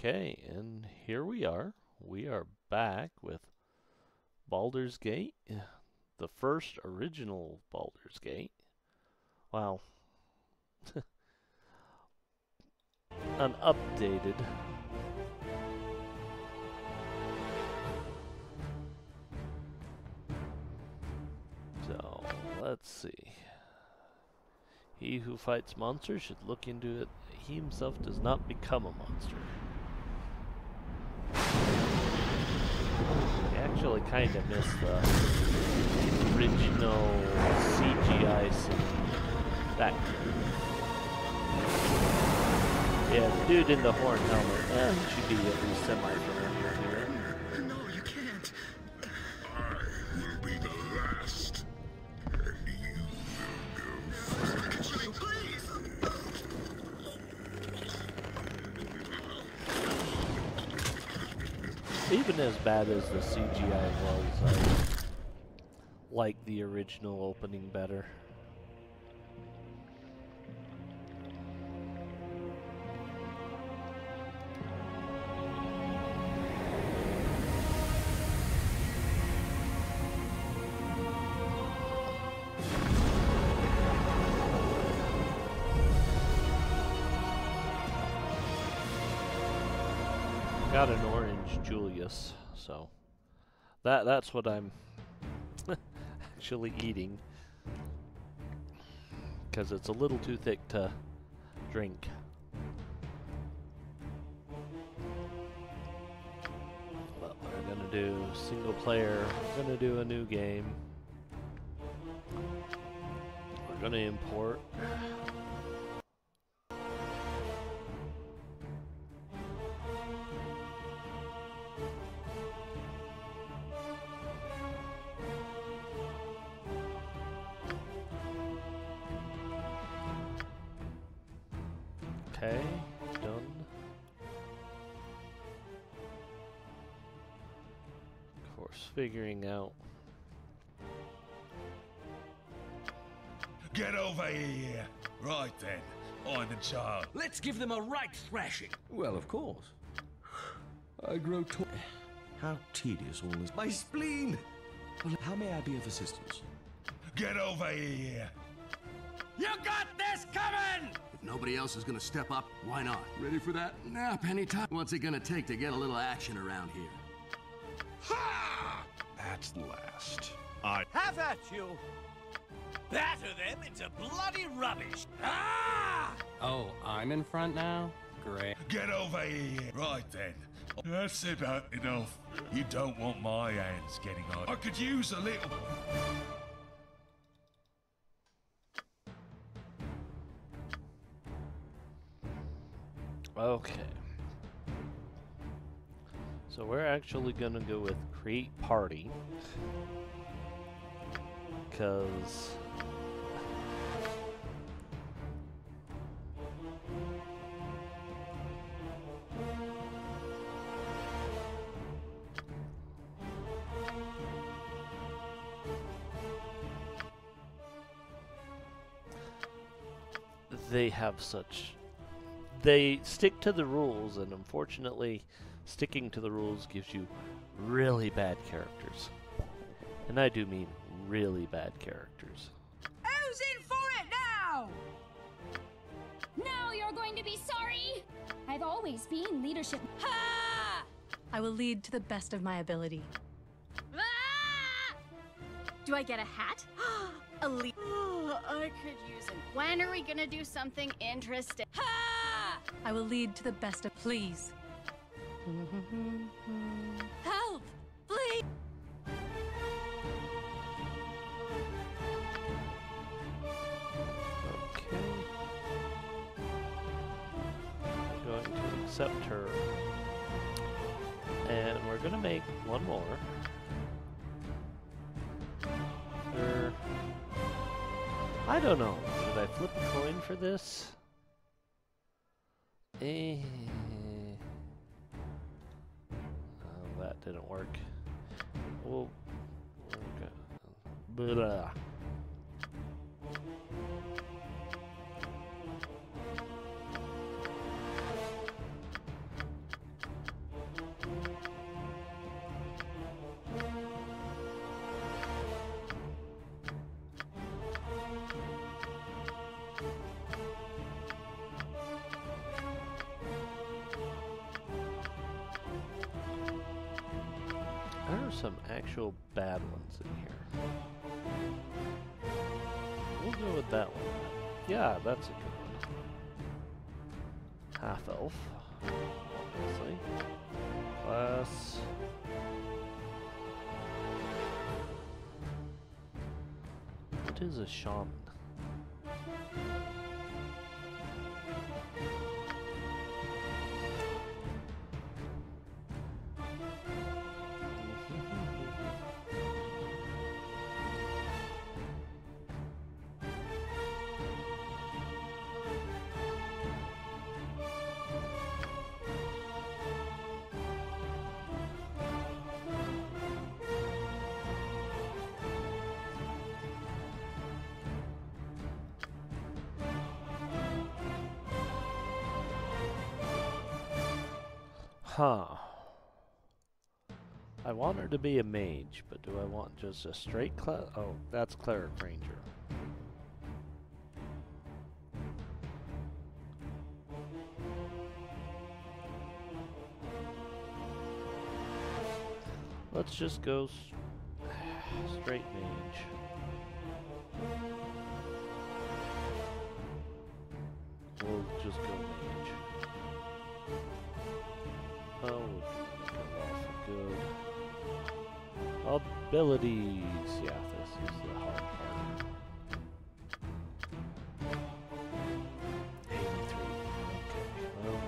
Okay, and here we are. We are back with Baldur's Gate, the first original Baldur's Gate. Wow. An updated. So, let's see. He who fights monsters should look into it. He himself does not become a monster. I actually kind of miss the original CGI scene. That. Yeah, the dude in the horn helmet. He should be at least semi-familiar here. No, you can't. I will be the last. And you will go first. Please! Even as bad as the CGI was, I like the original opening better. Got an orange Julius, so that's what I'm actually eating, because it's a little too thick to drink. But we're gonna do single player. We're gonna do a new game. We're gonna import. Okay, done. Of course, figuring out. Get over here! Right then, I'm in charge. Let's give them a right thrashing. Well, of course. I grow tall. How tedious all this. My spleen! Well, how may I be of assistance? Get over here! You got this coming! If nobody else is gonna step up, why not? Ready for that nap anytime? What's it gonna take to get a little action around here? Ha! That's last. Have at you! Batter them into bloody rubbish! Ah! Oh, I'm in front now? Great. Get over here! Right then. That's about enough. You don't want my hands getting on. I could use a little... Okay. So we're actually gonna go with create party, because they have such... They stick to the rules, and unfortunately, sticking to the rules gives you really bad characters. And I do mean really bad characters. Who's in for it now? Now you're going to be sorry! I've always been leadership. Ha! I will lead to the best of my ability. Ah! Do I get a hat? A lead. Oh, I could use it. When are we gonna do something interesting? Ha! I will lead to the best of. Please. Help! Please! Okay. Going to accept her. And we're gonna make one more. I don't know. Should I flip a coin for this? Oh, that didn't work. Well, okay. Blah. are some actual bad ones in here? We'll go with that one. Yeah, that's a good one. Half-elf, obviously. Class. What is a shaman? Huh. I want her to be a mage, but do I want just a straight class? Oh, that's cleric ranger. Let's just go straight mage. We'll just go mage. Oh, good. Abilities. Yeah, this is the hard part. 83. Okay, well.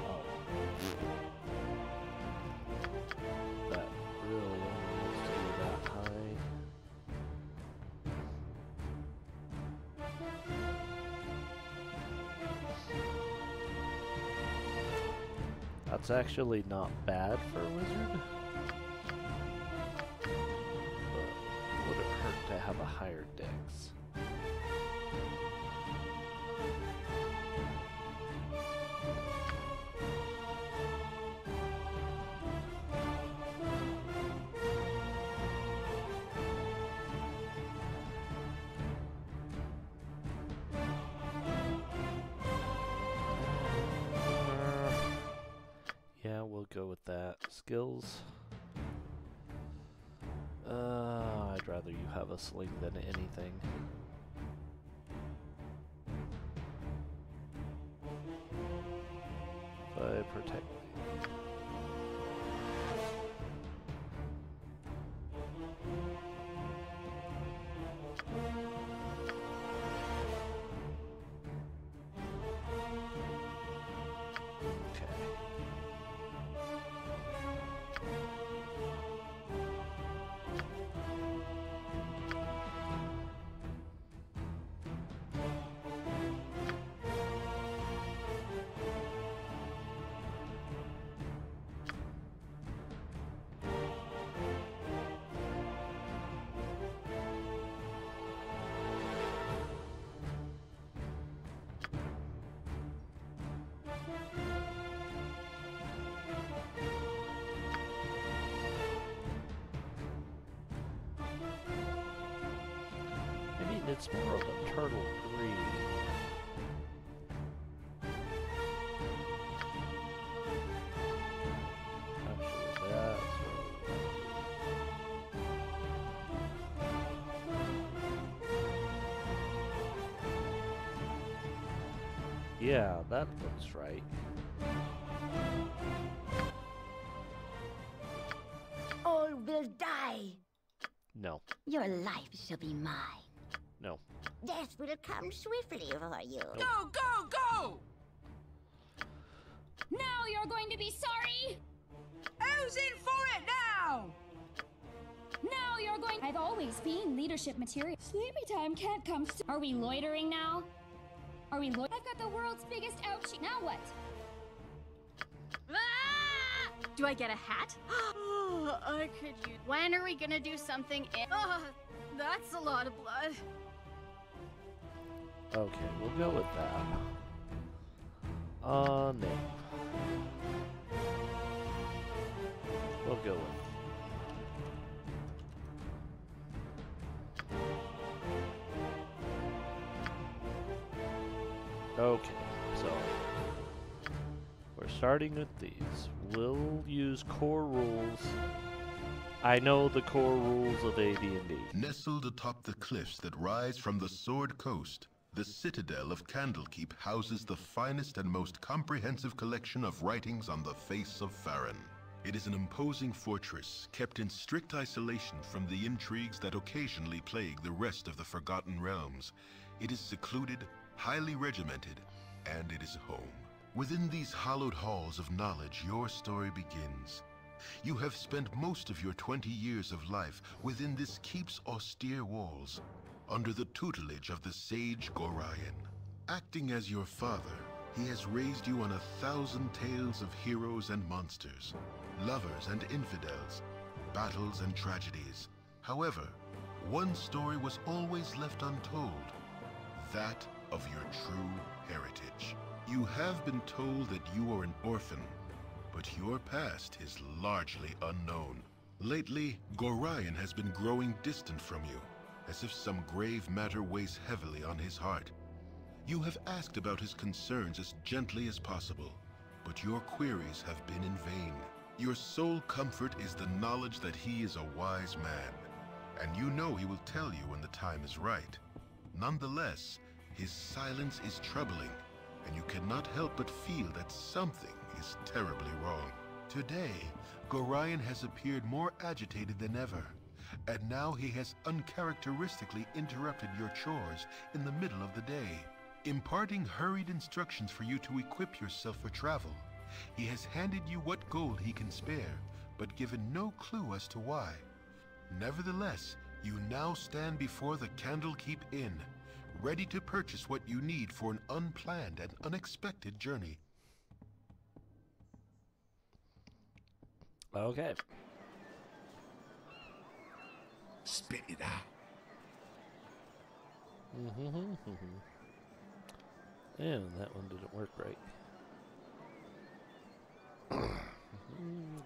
Oh. That really only needs to be that high. That's actually not bad for a wizard, but would it hurt to have a higher dex? Yeah, we'll go with that. Skills. I'd rather you have a sling than anything. Protect. It's more of a turtle green. Actually, that's yeah, that looks right. All will die. No. Your life shall be mine. No. Death will come swiftly for you. Nope. Go, go, go! Now you're going to be sorry! Who's in for it now? Now you're going— I've always been leadership material. Sleepy time can't come soon. Are we loitering now? Are we I've got the world's biggest ouchie. Now what? Ah! Do I get a hat? Oh, I could use— When are we gonna do something in— Oh, that's a lot of blood. Okay, we'll go with that. Name. We'll go with. Okay, so we're starting with these. We'll use core rules. I know the core rules of AD&D. Nestled atop the cliffs that rise from the Sword Coast, the citadel of Candlekeep houses the finest and most comprehensive collection of writings on the face of Farron. It is an imposing fortress, kept in strict isolation from the intrigues that occasionally plague the rest of the Forgotten Realms. It is secluded, highly regimented, and it is home. Within these hallowed halls of knowledge, your story begins. You have spent most of your 20 years of life within this keep's austere walls, under the tutelage of the sage Gorion. Acting as your father, he has raised you on 1,000 tales of heroes and monsters, lovers and infidels, battles and tragedies. However, one story was always left untold, that of your true heritage. You have been told that you are an orphan, but your past is largely unknown. Lately, Gorion has been growing distant from you, as if some grave matter weighs heavily on his heart. You have asked about his concerns as gently as possible, but your queries have been in vain. Your sole comfort is the knowledge that he is a wise man, and you know he will tell you when the time is right. Nonetheless, his silence is troubling, and you cannot help but feel that something is terribly wrong. Today, Gorion has appeared more agitated than ever, and now he has uncharacteristically interrupted your chores in the middle of the day, imparting hurried instructions for you to equip yourself for travel. He has handed you what gold he can spare, but given no clue as to why. Nevertheless, you now stand before the Candlekeep Inn, ready to purchase what you need for an unplanned and unexpected journey. Okay. Spit it out. And that one didn't work right.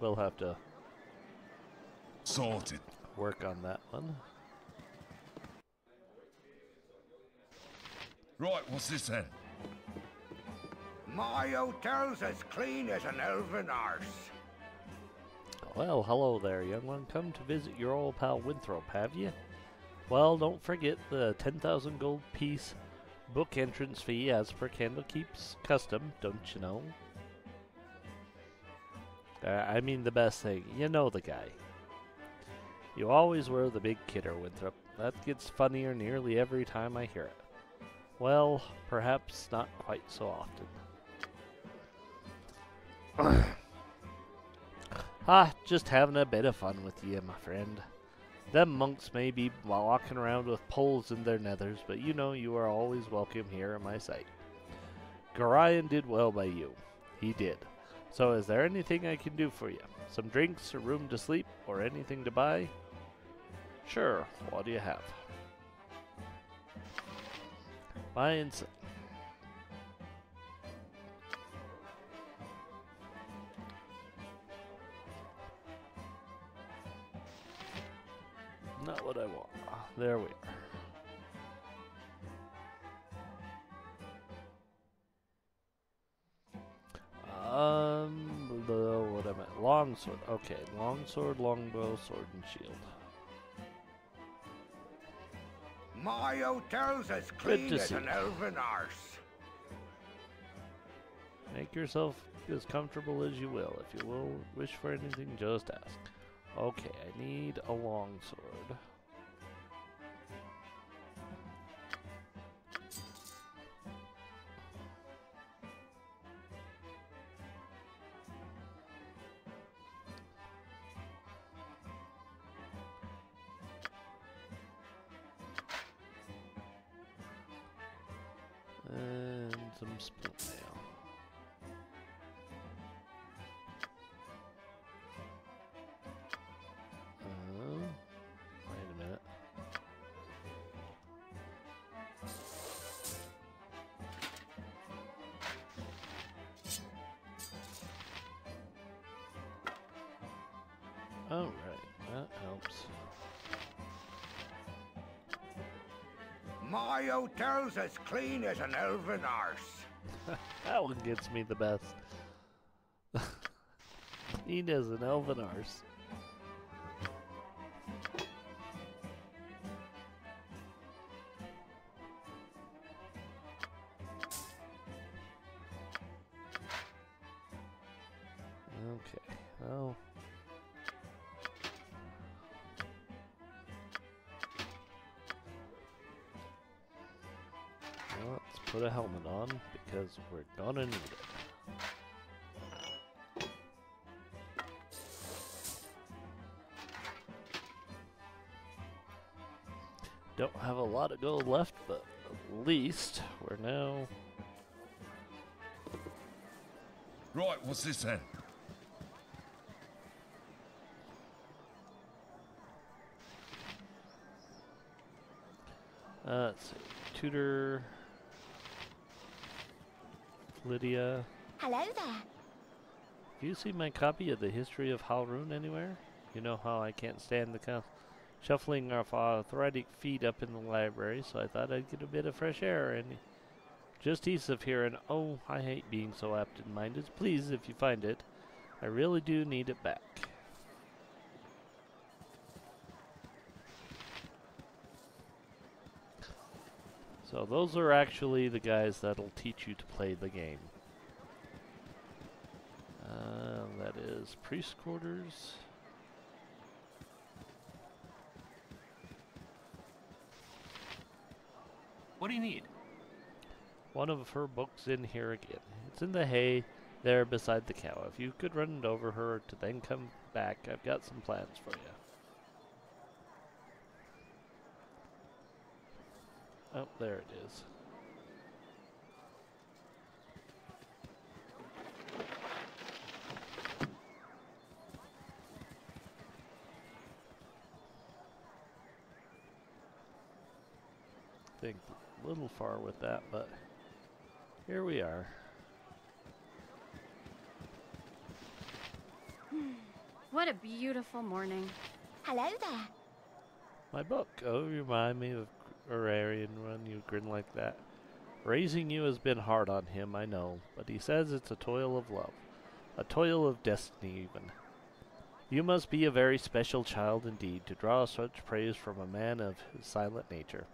We'll have to sorted. Work on that one. Right, what's this then? My hotel's as clean as an elven arse. Well, hello there, young one. Come to visit your old pal Winthrop, have you? Well, don't forget the 10,000 gold piece book entrance fee as per Candlekeep's custom, don't you know? I mean the best thing. You know the guy. You always were the big kidder, Winthrop. That gets funnier nearly every time I hear it. Well, perhaps not quite so often. Just having a bit of fun with you, my friend. Them monks may be walking around with poles in their nethers, but you know you are always welcome here in my sight. Gorion did well by you. He did. So is there anything I can do for you? Some drinks, a room to sleep, or anything to buy? Sure, what do you have? Buy and sell. Not what I want. There we are. What am I? Longsword. Okay, longsword, longbow, sword, and shield. My hotel's as clean as an elven arse. Make yourself as comfortable as you will. If you will wish for anything, just ask. Okay, I need a longsword. And some split mail. Wait a minute. Oh, right. That helps. My hotel's as clean as an elven arse. That one gets me the best. Neat as an elven arse. Okay, well. Let's put a helmet on because we're gonna need it. Don't have a lot of gold left, but at least we're now... Right, what's this then? Let's see. Tutor... Lydia. Hello there. Have you seen my copy of the History of Halrun anywhere? You know how I can't stand the shuffling of arthritic feet up in the library, so I thought I'd get a bit of fresh air and just east of here. And oh, I hate being so absent-minded. Please, if you find it, I really do need it back. So those are actually the guys that'll teach you to play the game. That is priest quarters. What do you need? One of her books in here again. It's in the hay there beside the cow. If you could run it over her to then come back, I've got some plans for you. Oh, there it is. I think a little far with that, but here we are. What a beautiful morning. Hello there. My book. Oh, you remind me of Gorion when you grin like that. Raising you has been hard on him, I know, but he says it's a toil of love. A toil of destiny, even. You must be a very special child indeed to draw such praise from a man of his silent nature.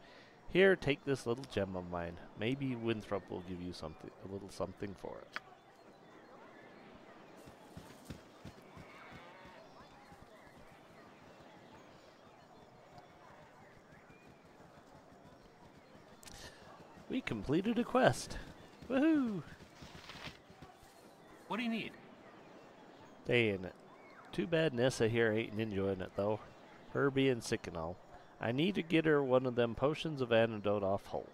Here, take this little gem of mine. Maybe Winthrop will give you something, a little something for it. We completed a quest. Woohoo! What do you need? Dang it. Too bad Nessa here ain't enjoying it though. Her being sick and all. I need to get her one of them potions of antidote off Holt.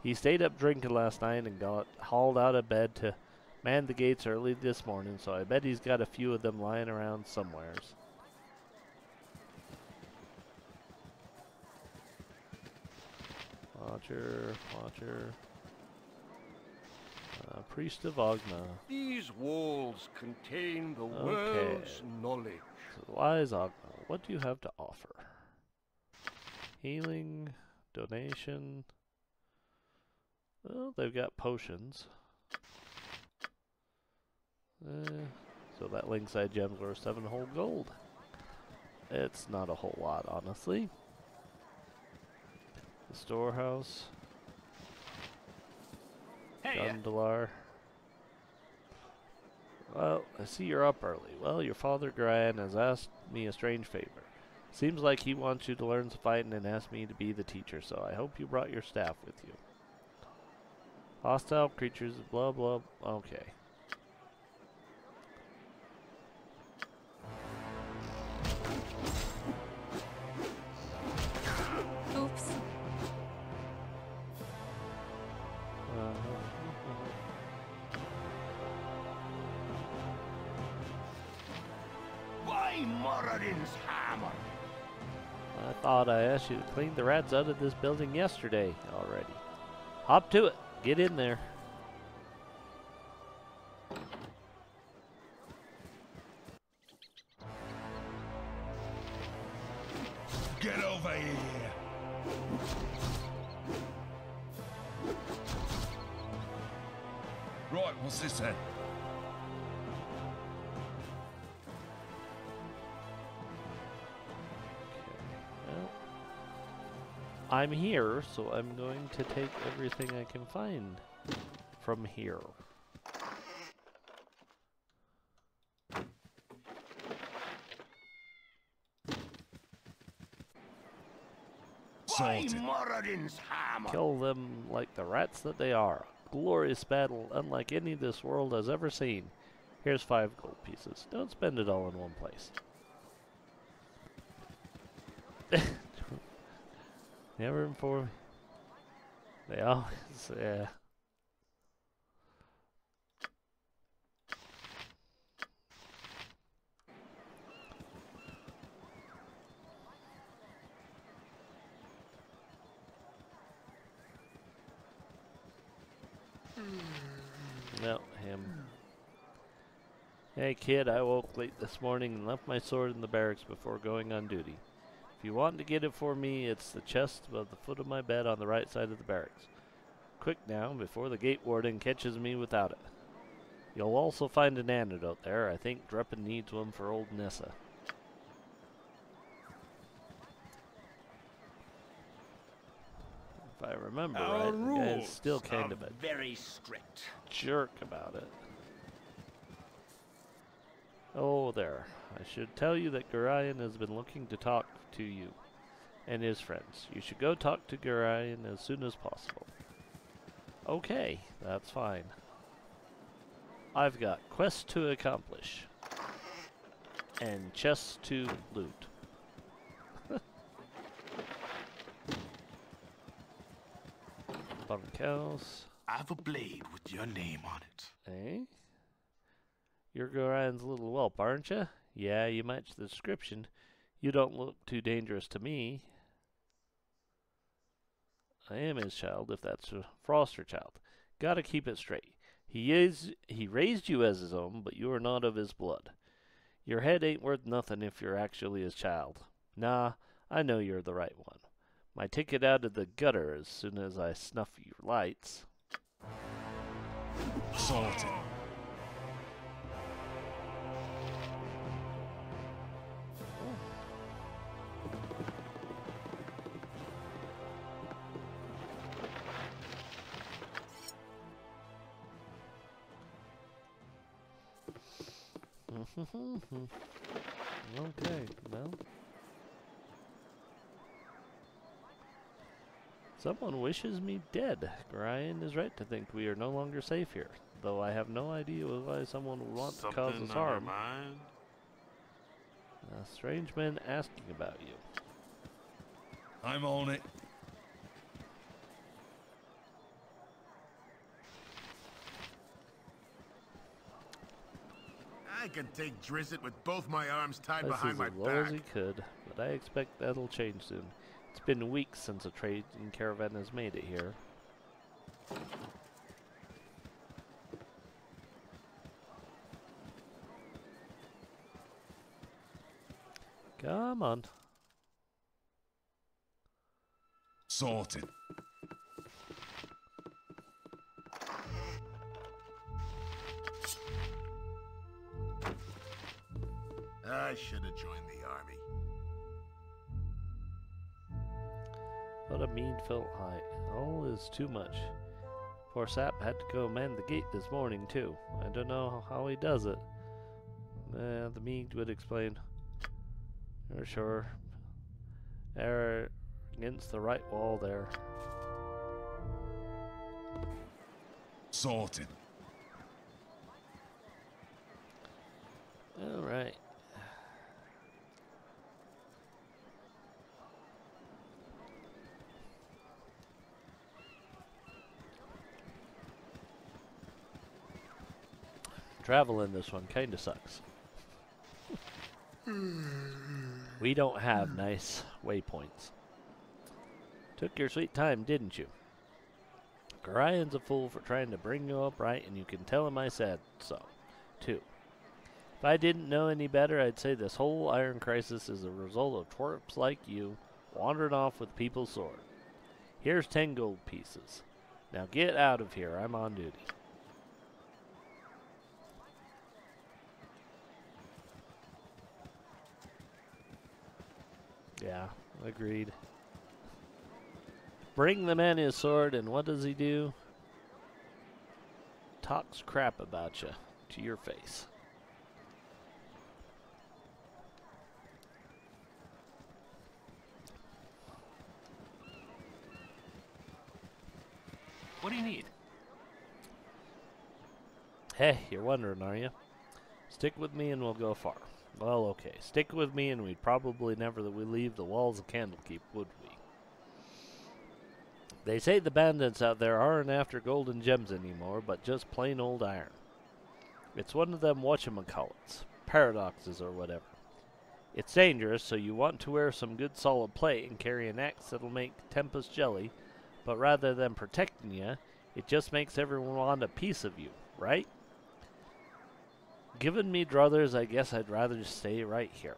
He stayed up drinking last night and got hauled out of bed to man the gates early this morning, so I bet he's got a few of them lying around somewheres. Watcher. Priest of Ogma. These walls contain the world's knowledge. So wise Ogma, what do you have to offer? Healing, donation. Well, they've got potions. So that Linkside gem's worth 7 whole gold. It's not a whole lot, honestly. The storehouse. Hey, Gundalar. Well, I see you're up early. Well, your father, Gorion, has asked me a strange favor. Seems like he wants you to learn some fighting and asked me to be the teacher, so I hope you brought your staff with you. Hostile creatures, blah blah. Okay. Oops. By Moradin's hammer! I thought I asked you to clean the rats out of this building yesterday already. Hop to it. Get in there. Get over here! Right, what's this then? I'm here, so I'm going to take everything I can find from here. Sorted. Moradin's hammer. Kill them like the rats that they are. Glorious battle, unlike any this world has ever seen. Here's 5 gold pieces. Don't spend it all in one place. Never inform. They always, yeah. No, him. Hey kid, I woke late this morning and left my sword in the barracks before going on duty. If you want to get it for me, it's the chest above the foot of my bed on the right side of the barracks. Quick now, before the gate warden catches me without it. You'll also find an antidote there. I think Dreppen needs one for old Nessa. If I remember right, the guy's still kind of a very strict jerk about it. Oh, there. I should tell you that Gorion has been looking to talk to you and his friends. You should go talk to Gorion as soon as possible. Okay, that's fine. I've got quests to accomplish and chests to loot. Bunkhouse. I have a blade with your name on it. Eh? You're Gorion's little whelp, aren't you? Yeah, you match the description. You don't look too dangerous to me. I am his child, if that's a Froster child. Gotta keep it straight. He raised you as his own, but you are not of his blood. Your head ain't worth nothing if you're actually his child. Nah, I know you're the right one. My ticket out of the gutter as soon as I snuff your lights. Sorted. Okay, well. Someone wishes me dead. Gorion is right to think we are no longer safe here, though I have no idea why someone would want to cause us harm. A strange man asking about you. I'm on it. I can take Drizzt with both my arms tied This behind is my as low back. as he could, but I expect that'll change soon. It's been weeks since a trading caravan has made it here. Come on. Sorted. I should have joined the army. What a mean felt height. All is too much. Poor Sap had to go man the gate this morning, too. I don't know how he does it. The Mead would explain. You're sure. They're against the right wall there. Sorted. Alright. Travel in this one kinda sucks. We don't have nice waypoints. Took your sweet time, didn't you? Gorion's a fool for trying to bring you up right, and you can tell him I said so, too. If I didn't know any better, I'd say this whole iron crisis is a result of twerps like you wandering off with people's sword. Here's 10 gold pieces. Now get out of here, I'm on duty. Yeah, agreed. Bring the man his sword, and what does he do? Talks crap about you to your face. What do you need? Hey, you're wondering, are you? Stick with me and we'll go far. Well, okay. Stick with me and we'd probably never leave the walls of Candlekeep, would we? They say the bandits out there aren't after gold and gems anymore, but just plain old iron. It's one of them whatchamacallits, paradoxes or whatever. It's dangerous, so you want to wear some good solid plate and carry an axe that'll make Tempest jelly, but rather than protecting you, it just makes everyone want a piece of you, right? Given me druthers, I guess I'd rather just stay right here.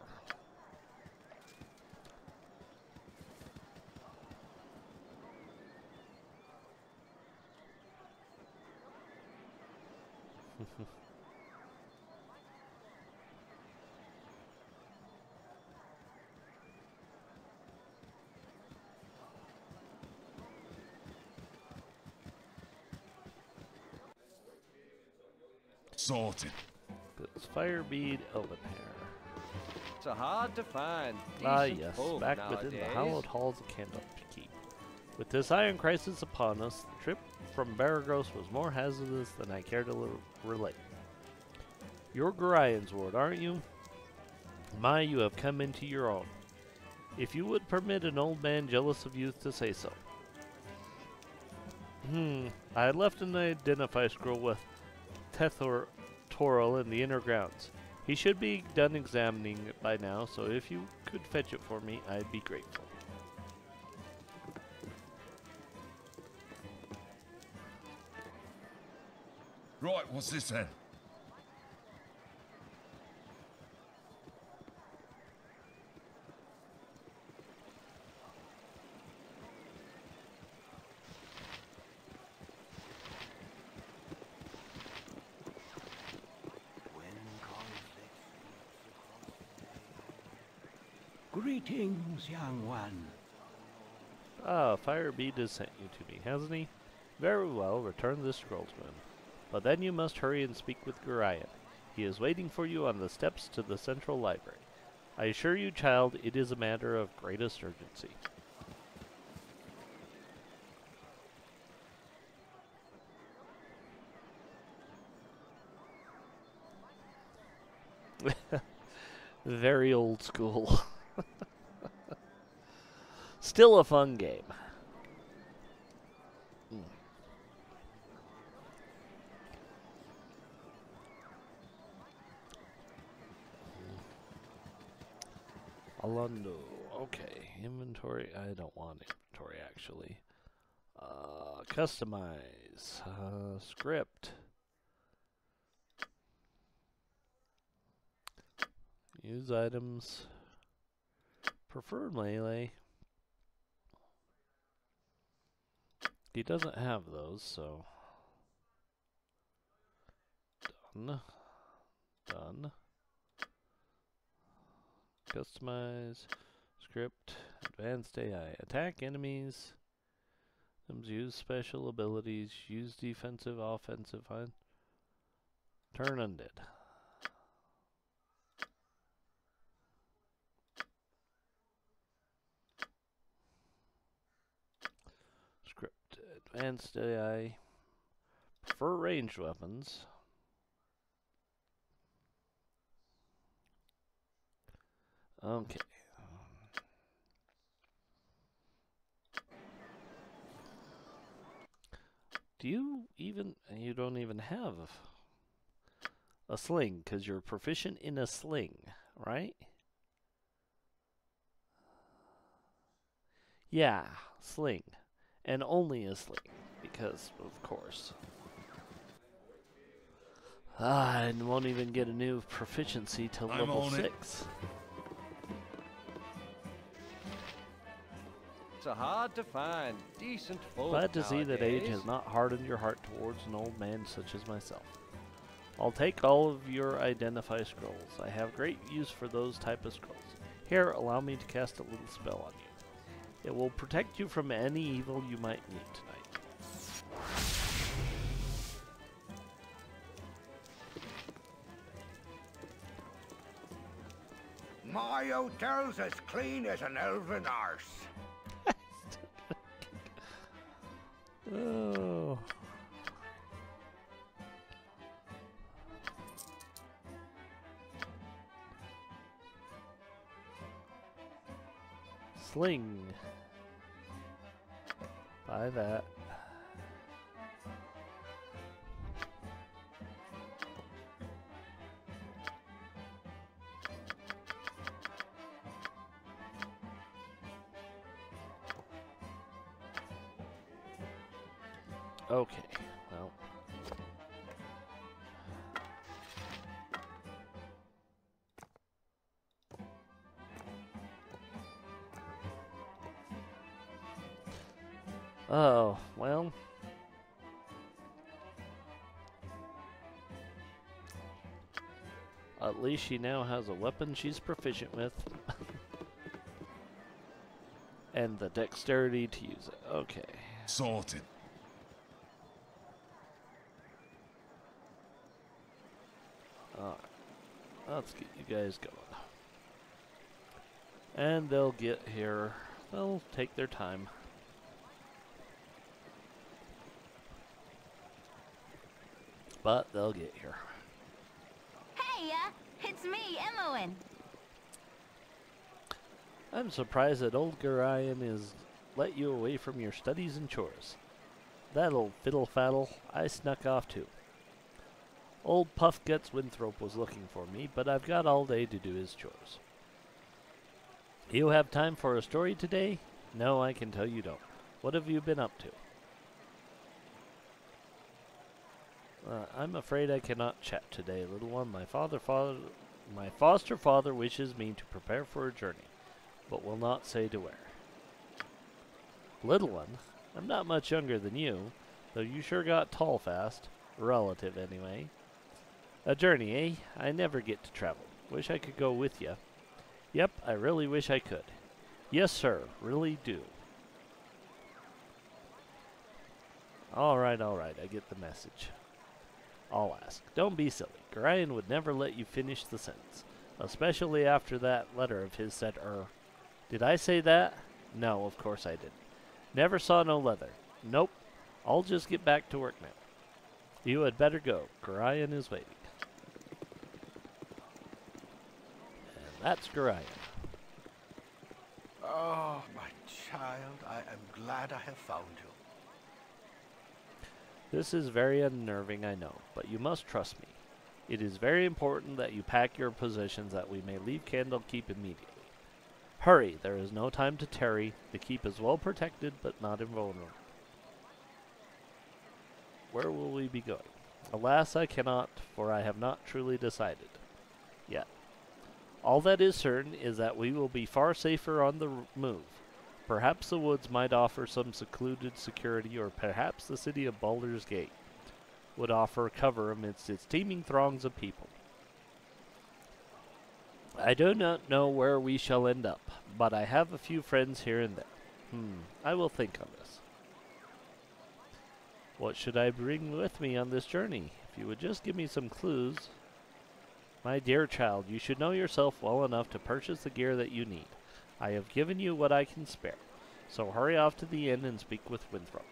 Sorted. This fire bead open hair. So hard to find. Ah Decent yes, folk back nowadays. within the hallowed halls of Candlekeep. With this iron crisis upon us, the trip from Baragos was more hazardous than I care to relate. You're Gorion's ward, aren't you? My, you have come into your own. If you would permit an old man jealous of youth to say so. I had left an identify scroll with Toril in the inner grounds. He should be done examining it by now, so if you could fetch it for me, I'd be grateful. Right, what's this then? Greetings, young one. Ah, Firebead has sent you to me, hasn't he? Very well, return this scroll to him. But then you must hurry and speak with Gorion. He is waiting for you on the steps to the central library. I assure you, child, it is a matter of greatest urgency. Very old school. Still a fun game. Alondo. Okay. Inventory. I don't want inventory, actually. Customize. Script. Use items. Prefer melee. He doesn't have those, so. Done. Done. Customize. Script. Advanced AI. Attack enemies. Use special abilities. Use defensive, offensive. Turn undead. Script. Advanced AI. Prefer ranged weapons. Okay. Do you even... You don't even have a sling, because you're proficient in a sling, right? Yeah, sling. And only a sling, because, of course. And won't even get a new proficiency till level 6. So hard to find. Decent folk Glad to see that age nowadays. has not hardened your heart towards an old man such as myself. I'll take all of your identify scrolls. I have great use for those type of scrolls. Here, allow me to cast a little spell on you. It will protect you from any evil you might meet tonight. My hotel's as clean as an elven arse. Oh. Sling. Buy that. Okay, well. Oh, well. At least she now has a weapon she's proficient with. And the dexterity to use it. Okay. Sorted. Alright. Let's get you guys going. And they'll get here. They'll take their time. But they'll get here. Hey, it's me, Emmowen. I'm surprised that old Gorion is let you away from your studies and chores. That old fiddle-faddle, I snuck off too. Old Puff Guts Winthrop was looking for me, but I've got all day to do his chores. You have time for a story today? No, I can tell you don't. What have you been up to? I'm afraid I cannot chat today, little one. My foster father wishes me to prepare for a journey, but will not say to where. Little one, I'm not much younger than you, though you sure got tall fast. Relative, anyway. A journey, eh? I never get to travel. Wish I could go with ya. Yep, I really wish I could. Yes, sir, really do. Alright, I get the message. I'll ask. Don't be silly. Gorion would never let you finish the sentence, especially after that letter of his said, Did I say that? No, of course I didn't. Never saw no leather. Nope. I'll just get back to work now. You had better go. Gorion is waiting. And that's Gorion. Oh, my child, I am glad I have found you. This is very unnerving, I know, but you must trust me. It is very important that you pack your possessions that we may leave Candlekeep immediately. Hurry, there is no time to tarry. The keep is well protected, but not invulnerable. Where will we be going? Alas, I cannot, for I have not truly decided yet. All that is certain is that we will be far safer on the move. Perhaps the woods might offer some secluded security, or perhaps the city of Baldur's Gate would offer cover amidst its teeming throngs of people. I do not know where we shall end up, but I have a few friends here and there. I will think on this. What should I bring with me on this journey? If you would just give me some clues. My dear child, you should know yourself well enough to purchase the gear that you need. I have given you what I can spare, so hurry off to the inn and speak with Winthrop.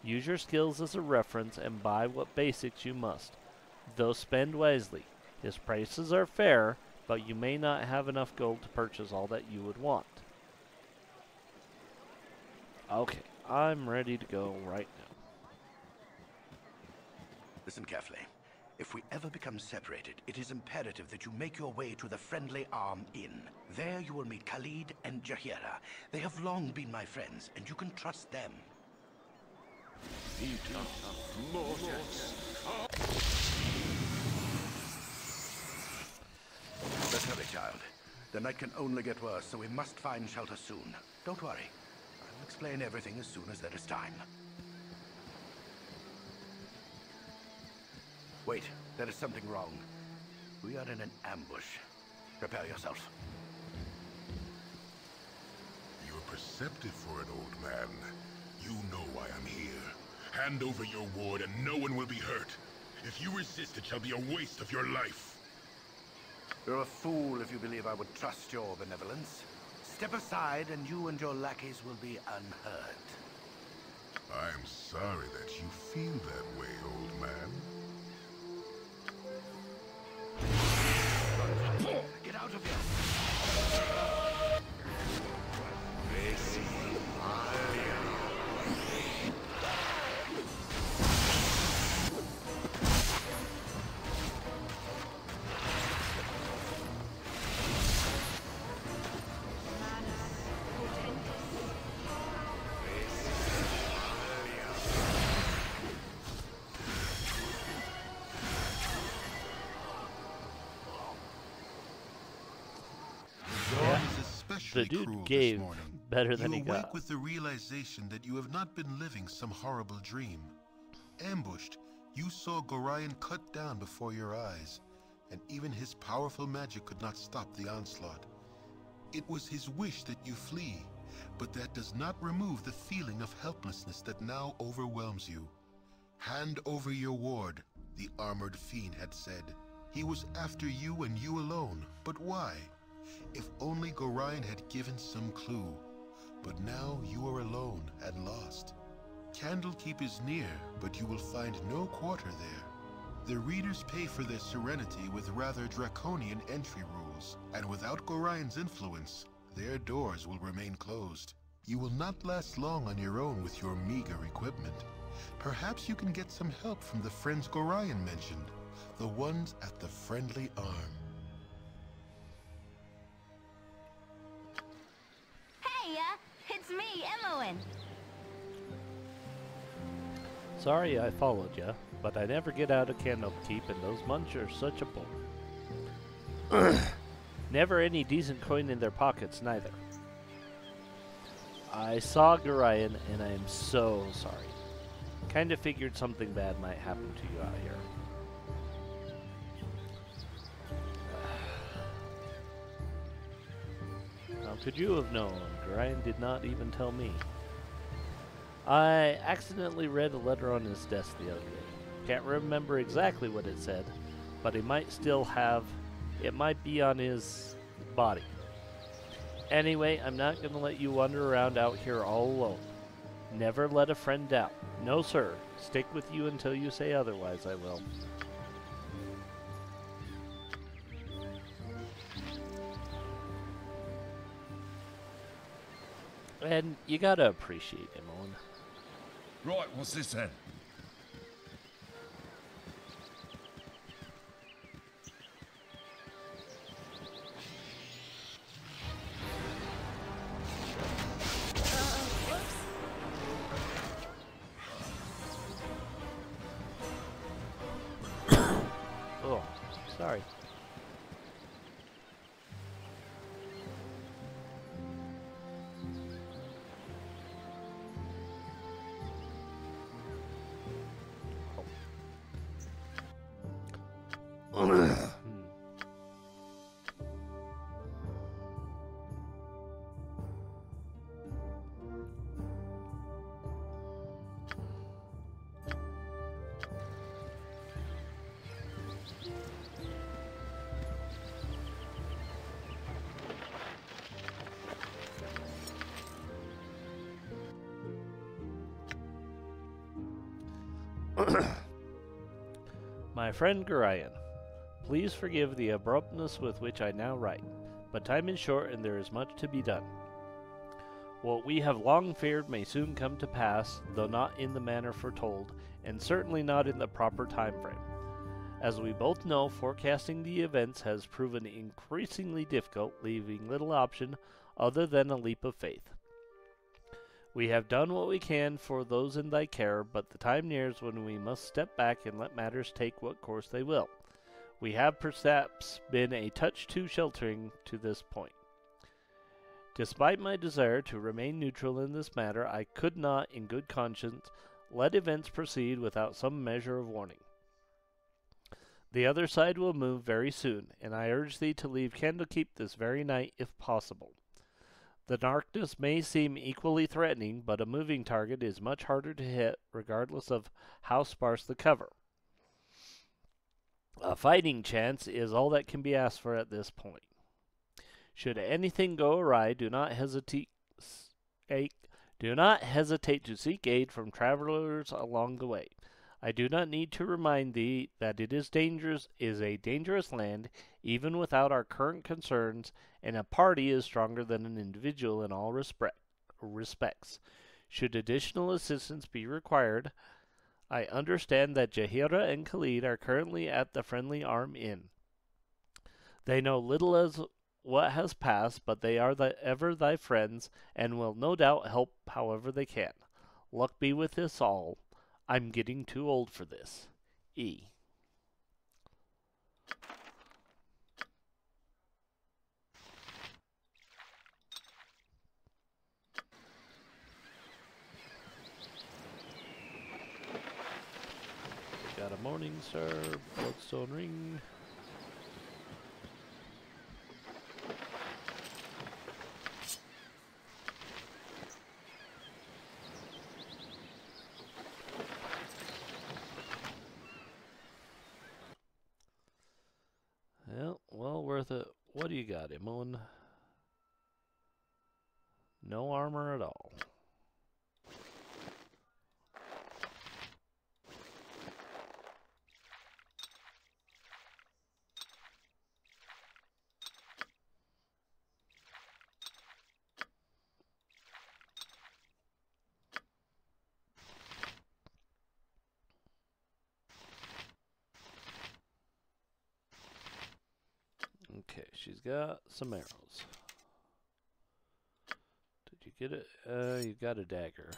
Use your skills as a reference and buy what basics you must, though spend wisely. His prices are fair, but you may not have enough gold to purchase all that you would want. Okay, I'm ready to go right now. Listen carefully. If we ever become separated, it is imperative that you make your way to the Friendly Arm Inn. There you will meet Khalid and Jahira. They have long been my friends, and you can trust them. Let's hurry, child. The night can only get worse, so we must find shelter soon. Don't worry. I'll explain everything as soon as there is time. Wait, there is something wrong. We are in an ambush. Prepare yourself. Your perceptive for an old man. You know why I'm here. Hand over your ward and no one will be hurt. If you resist, it shall be a waste of your life. You're a fool if you believe I would trust your benevolence. Step aside and you and your lackeys will be unhurt. I'm sorry that you feel that way, old man. Get out of here! The dude gave better than he got. You awake with the realization that you have not been living some horrible dream. Ambushed, you saw Gorion cut down before your eyes, and even his powerful magic could not stop the onslaught. It was his wish that you flee, but that does not remove the feeling of helplessness that now overwhelms you. Hand over your ward, the armored fiend had said. He was after you and you alone, but why? If only Gorion had given some clue. But now you are alone and lost. Candlekeep is near, but you will find no quarter there. The readers pay for their serenity with rather draconian entry rules, and without Gorion's influence, their doors will remain closed. You will not last long on your own with your meager equipment. Perhaps you can get some help from the friends Gorion mentioned, the ones at the Friendly Arm. It's me, Imoen. Sorry I followed ya, but I never get out of Candlekeep, and those munch are such a bore. Never any decent coin in their pockets, neither. I saw Gorion, and I am so sorry. Kinda figured something bad might happen to you out here. How could you have known? Gorion did not even tell me. I accidentally read a letter on his desk the other day. Can't remember exactly what it said, but he might still have... It might be on his body. Anyway, I'm not going to let you wander around out here all alone. Never let a friend down. No, sir. Stick with you until you say otherwise, I will. And you gotta appreciate him, Owen. Right, what's this then? Oh, sorry. My friend Gorion, please forgive the abruptness with which I now write, but time is short and there is much to be done. What we have long feared may soon come to pass, though not in the manner foretold, and certainly not in the proper time frame. As we both know, forecasting the events has proven increasingly difficult, leaving little option other than a leap of faith. We have done what we can for those in thy care, but the time nears when we must step back and let matters take what course they will. We have perhaps been a touch too sheltering to this point. Despite my desire to remain neutral in this matter, I could not, in good conscience, let events proceed without some measure of warning. The other side will move very soon, and I urge thee to leave Candlekeep this very night if possible. The darkness may seem equally threatening, but a moving target is much harder to hit, regardless of how sparse the cover. A fighting chance is all that can be asked for at this point. Should anything go awry, do not hesitate to seek aid from travelers along the way. I do not need to remind thee that it is a dangerous land, even without our current concerns, and a party is stronger than an individual in all respects. Should additional assistance be required, I understand that Jaheira and Khalid are currently at the Friendly Arm Inn. They know little as what has passed, but they are ever thy friends, and will no doubt help however they can. Luck be with us all. I'm getting too old for this. E. Got a Morning Star, Bloodstone Ring. Well, worth it. What do you got, Imoen? No armor at all. Okay, she's got some arrows. Did you get it? You got a dagger.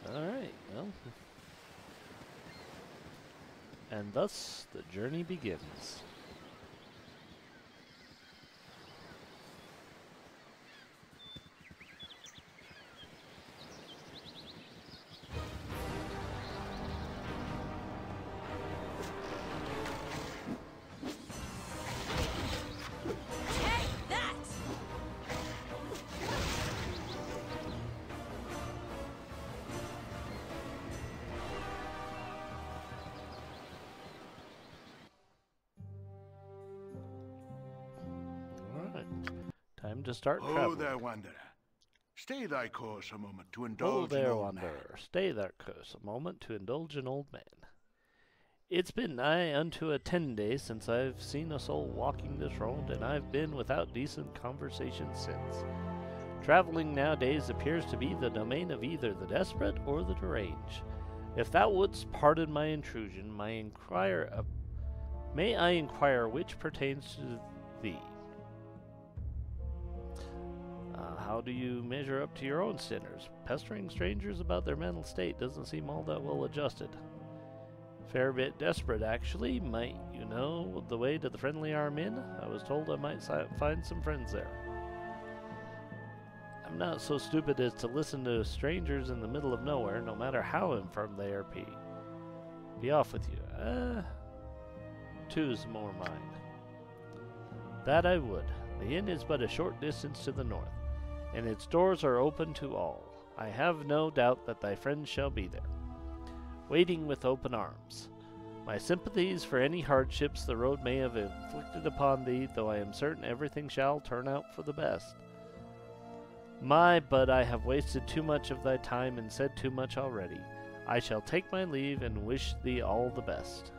Alright, well. And thus the journey begins. Time to start traveling. Oh there, wanderer. Stay thy course a moment to Oh indulge there, an old wanderer. man. Stay there, curse, a moment to indulge an old man. It's been nigh unto a 10 days since I've seen a soul walking this road, and I've been without decent conversation since. Traveling nowadays appears to be the domain of either the desperate or the deranged. If thou wouldst pardon my intrusion, may I inquire which pertains to thee? How do you measure up to your own sinners? Pestering strangers about their mental state doesn't seem all that well adjusted. Fair bit desperate, actually. Might you know the way to the Friendly Arm Inn? I was told I might find some friends there. I'm not so stupid as to listen to strangers in the middle of nowhere, no matter how infirm they are. Be off with you. Two's more mine. That I would. The inn is but a short distance to the north, and its doors are open to all. I have no doubt that thy friends shall be there, waiting with open arms. My sympathies for any hardships the road may have inflicted upon thee, though I am certain everything shall turn out for the best. But I have wasted too much of thy time and said too much already. I shall take my leave and wish thee all the best.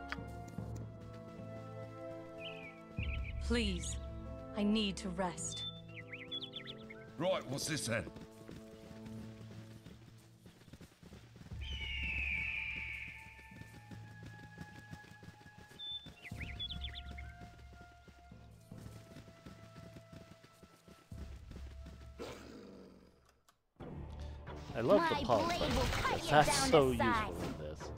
Please, I need to rest. Right, what's this then? I love the pause button. That's so useful in this.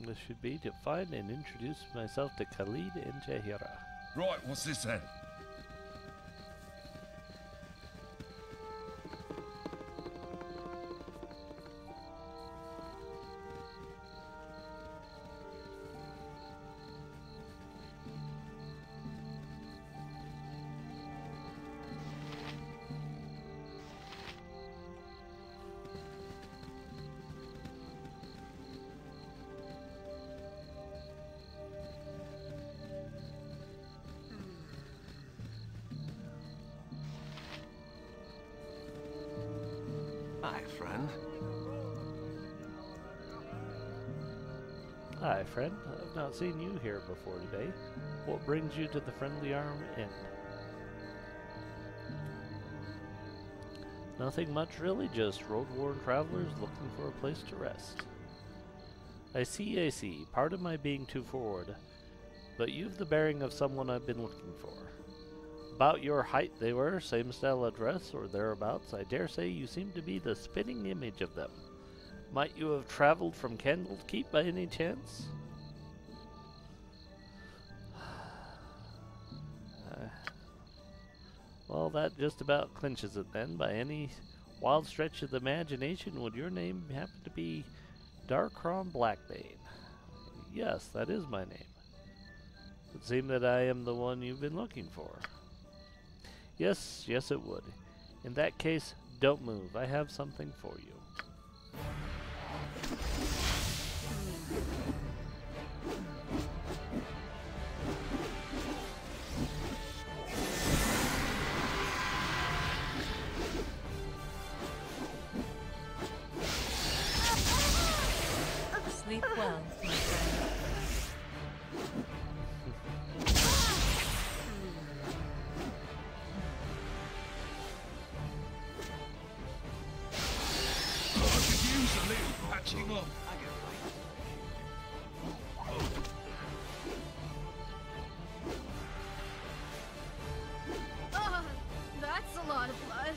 This should be to find and introduce myself to Khalid and Jahira. Right, what's this then? Hi, friend. Hi, friend. I've not seen you here before today. What brings you to the Friendly Arm Inn? Nothing much, really. Just road-worn travelers looking for a place to rest. I see. Pardon my being too forward, but you've the bearing of someone I've been looking for. About your height they were, same style of dress or thereabouts. I dare say you seem to be the spitting image of them. Might you have traveled from Candlekeep by any chance? Well, that just about clinches it then. By any wild stretch of the imagination, would your name happen to be Darkron Blackbane? Yes, that is my name. It would seem that I am the one you've been looking for. Yes, it would. In that case, don't move. I have something for you. Sleep well, my friend. A little patching up. That's a lot of blood.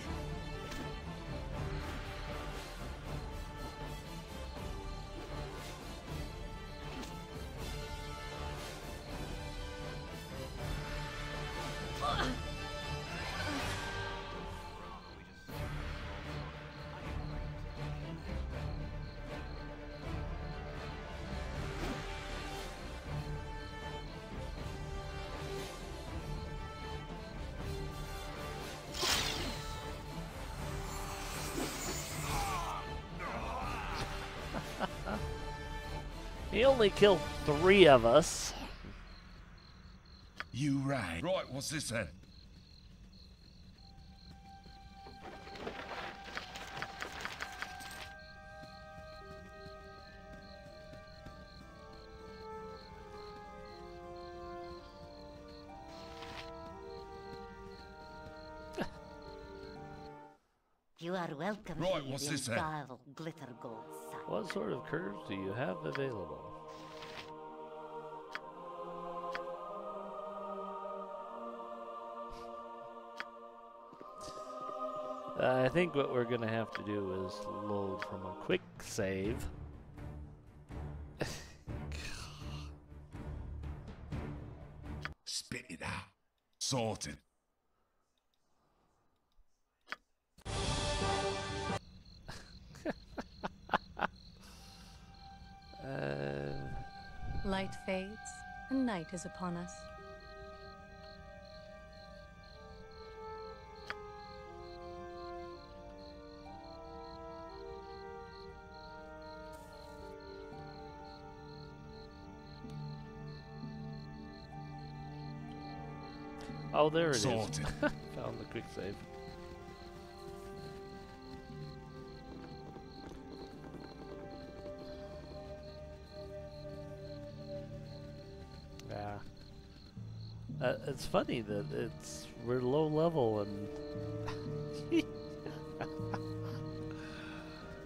He only killed 3 of us. You rang. Right, what's this then? You are welcome Right, here what's in this then? Garl Glitter Gold Sun. What sort of curves do you have available? I think what we're gonna have to do is load from a quick save. Spit it out. Sorted. Light fades, and night is upon us. Oh, there it is. Sorted. Found the quick save. Yeah. It's funny that we're low level and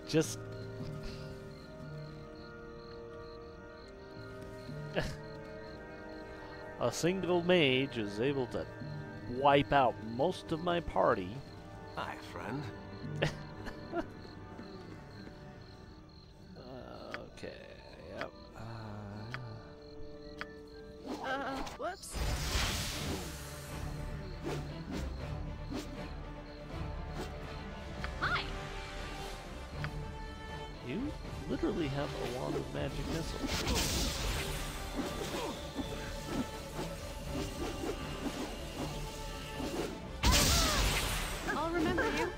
just a single mage is able to wipe out most of my party. Hi, friend. Okay, yep. Whoops. Hi. You literally have a wand of magic missiles. I'll remember you.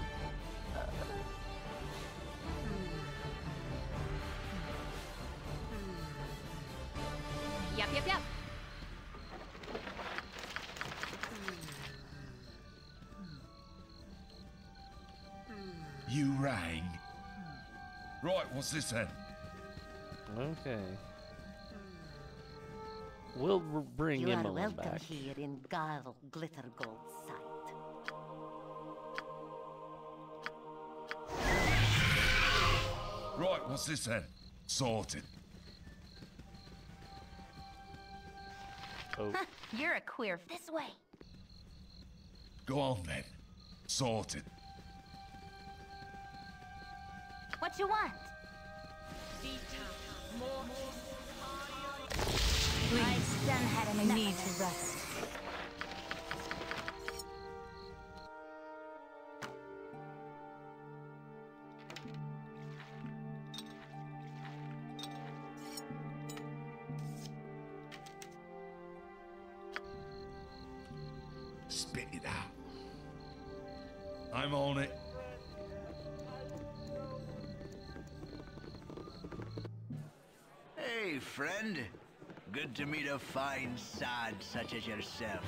Yep. You rang. Right, what's this then? Okay. We'll bring you him are on welcome back. here in Glitter Gold's sight. Right, what's this then? Sorted. Oh. You're a queer. This way. Go on then. Sorted. What you want? Please, I need to rest. Spit it out. I'm on it. Hey, friend. Good to meet a fine sod such as yourself.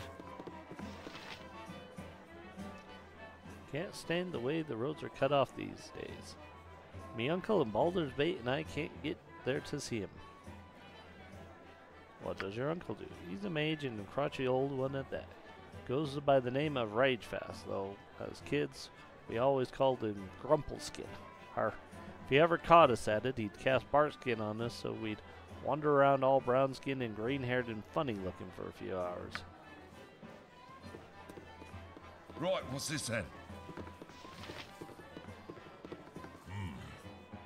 Can't stand the way the roads are cut off these days. Me uncle and Baldur's Bait and I can't get there to see him. What does your uncle do? He's a mage and a crotchety old one at that. Goes by the name of Ragefast, though as kids we always called him Grumpleskin. If he ever caught us at it, he'd cast Barkskin on us so we'd wander around all brown-skinned and green-haired and funny-looking for a few hours. Right, what's this then?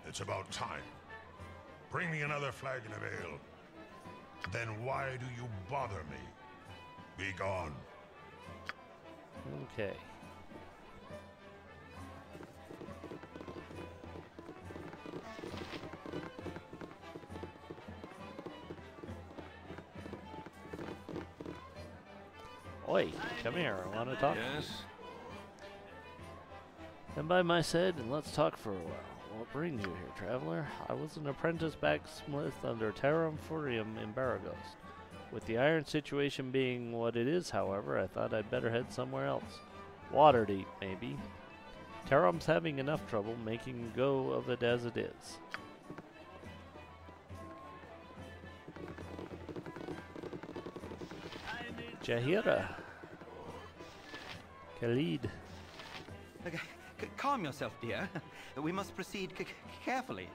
It's about time. Bring me another flagon of ale. Then why do you bother me? Be gone. Okay. Oi, come here, I want to talk. Yes? Stand by my side and let's talk for a while. What brings you here, traveler? I was an apprentice blacksmith under Terram Furium in Baragos. With the iron situation being what it is, however, I thought I'd better head somewhere else. Waterdeep, maybe. Terram's having enough trouble making go of it as it is. Jahira. Khalid. Okay, calm yourself, dear. We must proceed carefully.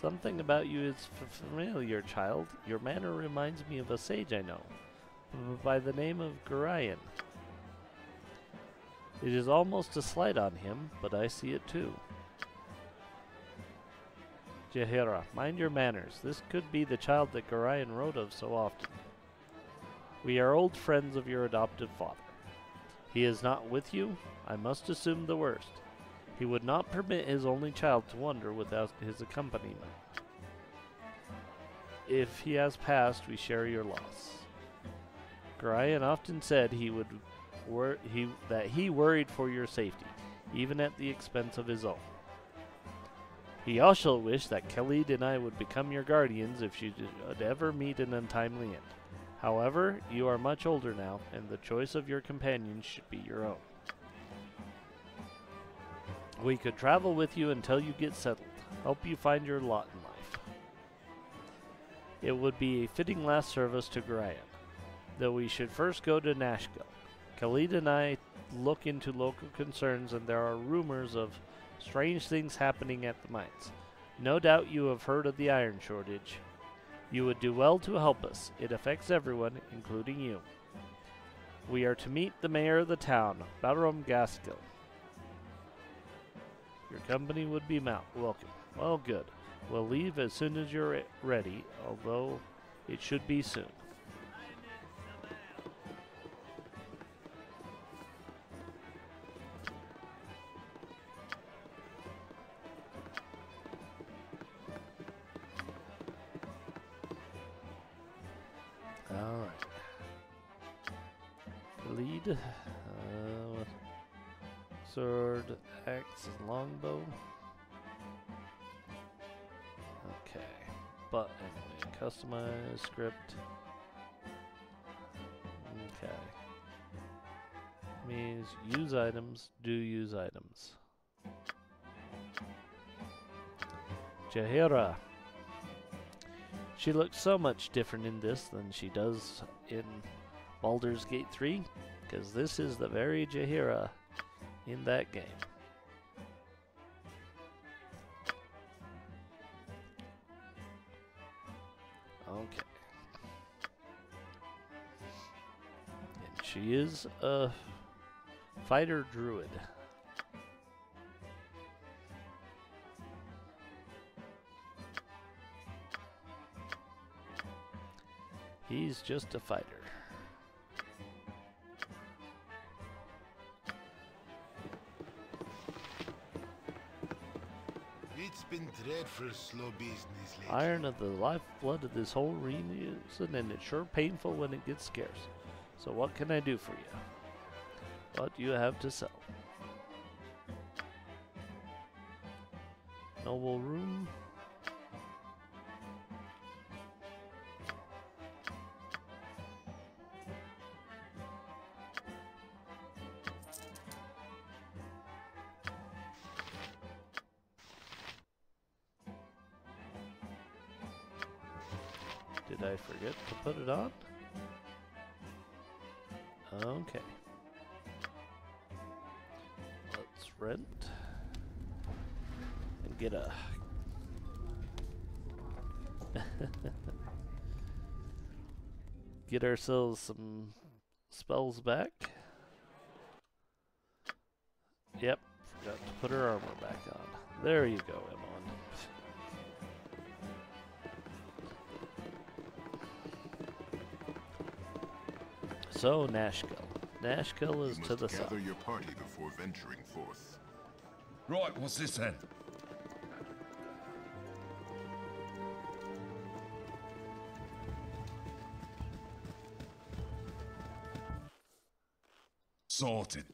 Something about you is familiar, child. Your manner reminds me of a sage I know, by the name of Gorion. It is almost a slight on him, but I see it too. Jahira, mind your manners. This could be the child that Gorion wrote of so often. We are old friends of your adopted father. He is not with you. I must assume the worst. He would not permit his only child to wander without his accompaniment. If he has passed, we share your loss. Gorion often said that he worried for your safety, even at the expense of his own. He also wished that Khalid and I would become your guardians if you should ever meet an untimely end. However, you are much older now, and the choice of your companions should be your own. We could travel with you until you get settled, help you find your lot in life. It would be a fitting last service to Gorion, though we should first go to Nashville. Khalid and I look into local concerns, and there are rumors of strange things happening at the mines. No doubt you have heard of the iron shortage. You would do well to help us. It affects everyone, including you. We are to meet the mayor of the town, Baldur Gaskill. Your company would be welcome. Well, good. We'll leave as soon as you're ready, although it should be soon. Alright. Lead. Sword, axe, and longbow. Okay. But anyway, customize script. Okay. Means use items, do use items. Jaheira. She looks so much different in this than she does in Baldur's Gate 3, because this is the very Jaheira in that game. Okay. And she is a fighter druid. He's just a fighter. It's been dreadful slow business lately. Iron of the lifeblood of this whole region, and it's sure painful when it gets scarce. So what can I do for you? What do you have to sell? Noble room. Did I forget to put it on? Okay. Let's rent and get a get ourselves some spells back. Yep, forgot to put her armor back on. There you go, Emma. So, Nashkel. Nashkel is to the south. Gather your party before venturing forth. Right, what's this then? Sorted.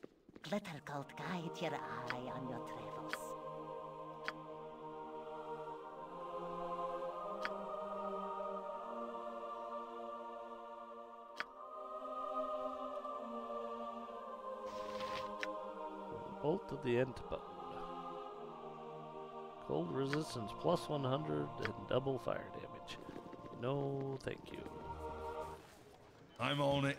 Glitter Gold guide your eye on your travels. Bolt of the Antipode. Cold resistance plus 100 and double fire damage. No, thank you. I'm on it.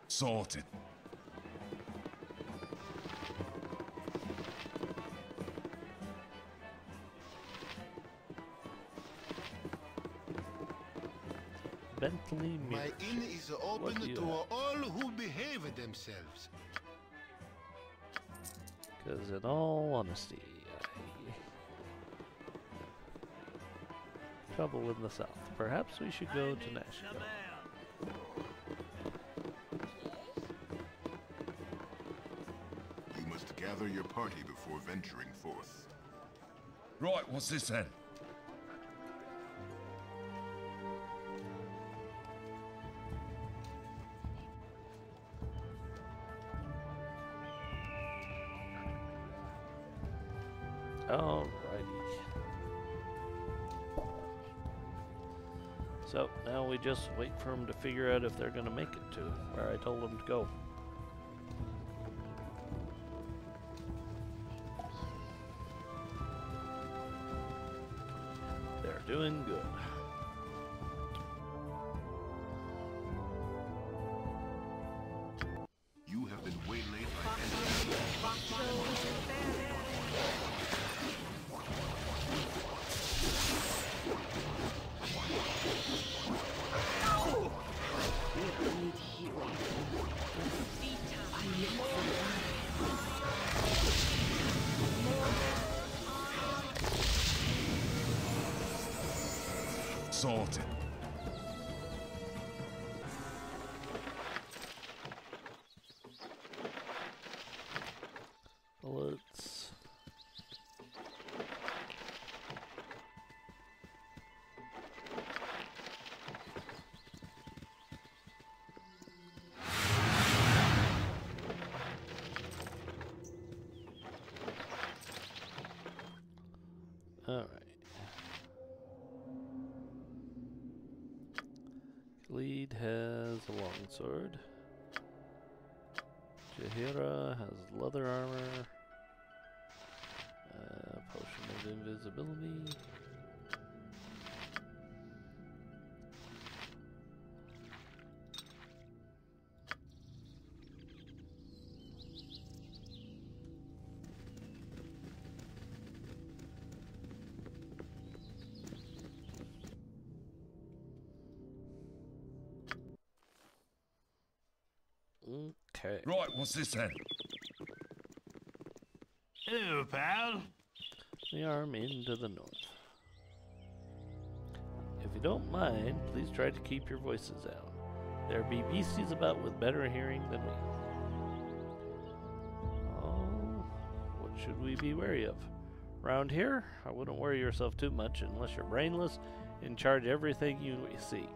Sorted. Bentley My Mirror. inn is open to all who behave themselves. Because in all honesty, trouble in the south. Perhaps we should go to Nashville. You must gather your party before venturing forth. Right, what's this then? Alrighty. So now we just wait for them to figure out if they're going to make it to where I told them to go. They're doing good. You have been waylaid by enemies. sorted. Bullets. All right. Khalid has a longsword. Jaheira has leather armor. Potion of invisibility. Okay. Right, what's this then? Hello, pal. The arm into the north. If you don't mind, please try to keep your voices down. There be beasties about with better hearing than we. Oh, what should we be wary of? Round here, I wouldn't worry yourself too much unless you're brainless and charge everything you see.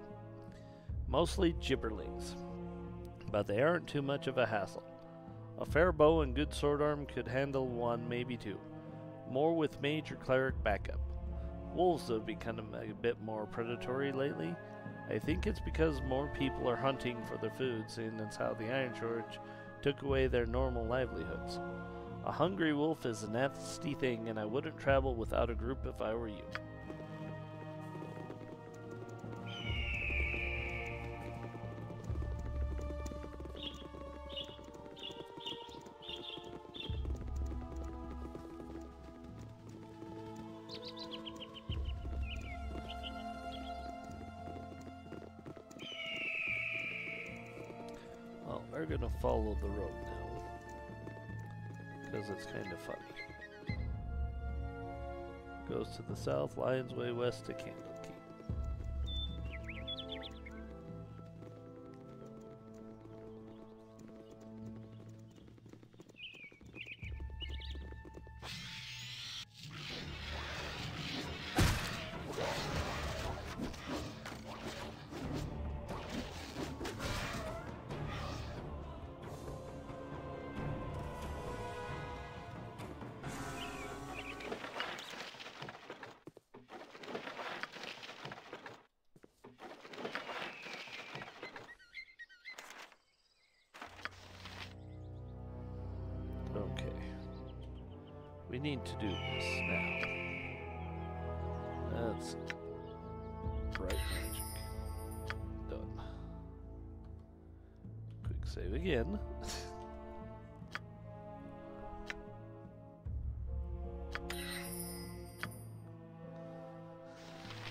Mostly gibberlings, but they aren't too much of a hassle. A fair bow and good sword arm could handle one, maybe two. More with mage or cleric backup. Wolves have become a bit more predatory lately. I think it's because more people are hunting for their food, seeing as how the Iron Shortage took away their normal livelihoods. A hungry wolf is a nasty thing, and I wouldn't travel without a group if I were you. Well, we're gonna follow the road now, because it's kind of funny. Goes to the south, Lion's Way west to Candlekeep. Okay. We need to do this now. That's bright magic. Done. Quick save again.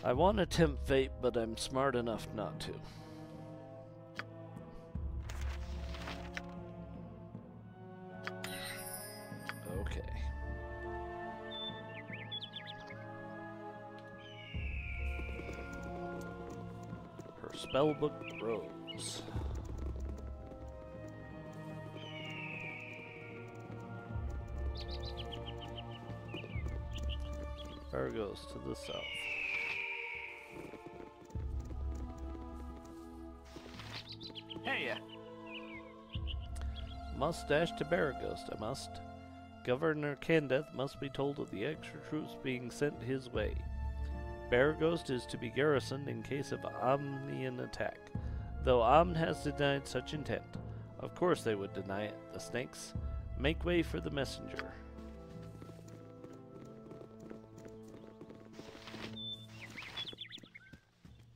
I want to tempt fate, but I'm smart enough not to. Okay. Her spellbook rose. There goes to the south. Hey, Mustache to Baraghost, I must. Governor Candeth must be told of the extra troops being sent his way. Baraghost is to be garrisoned in case of Omnian attack, though Omn has denied such intent. Of course they would deny it, the snakes. Make way for the messenger.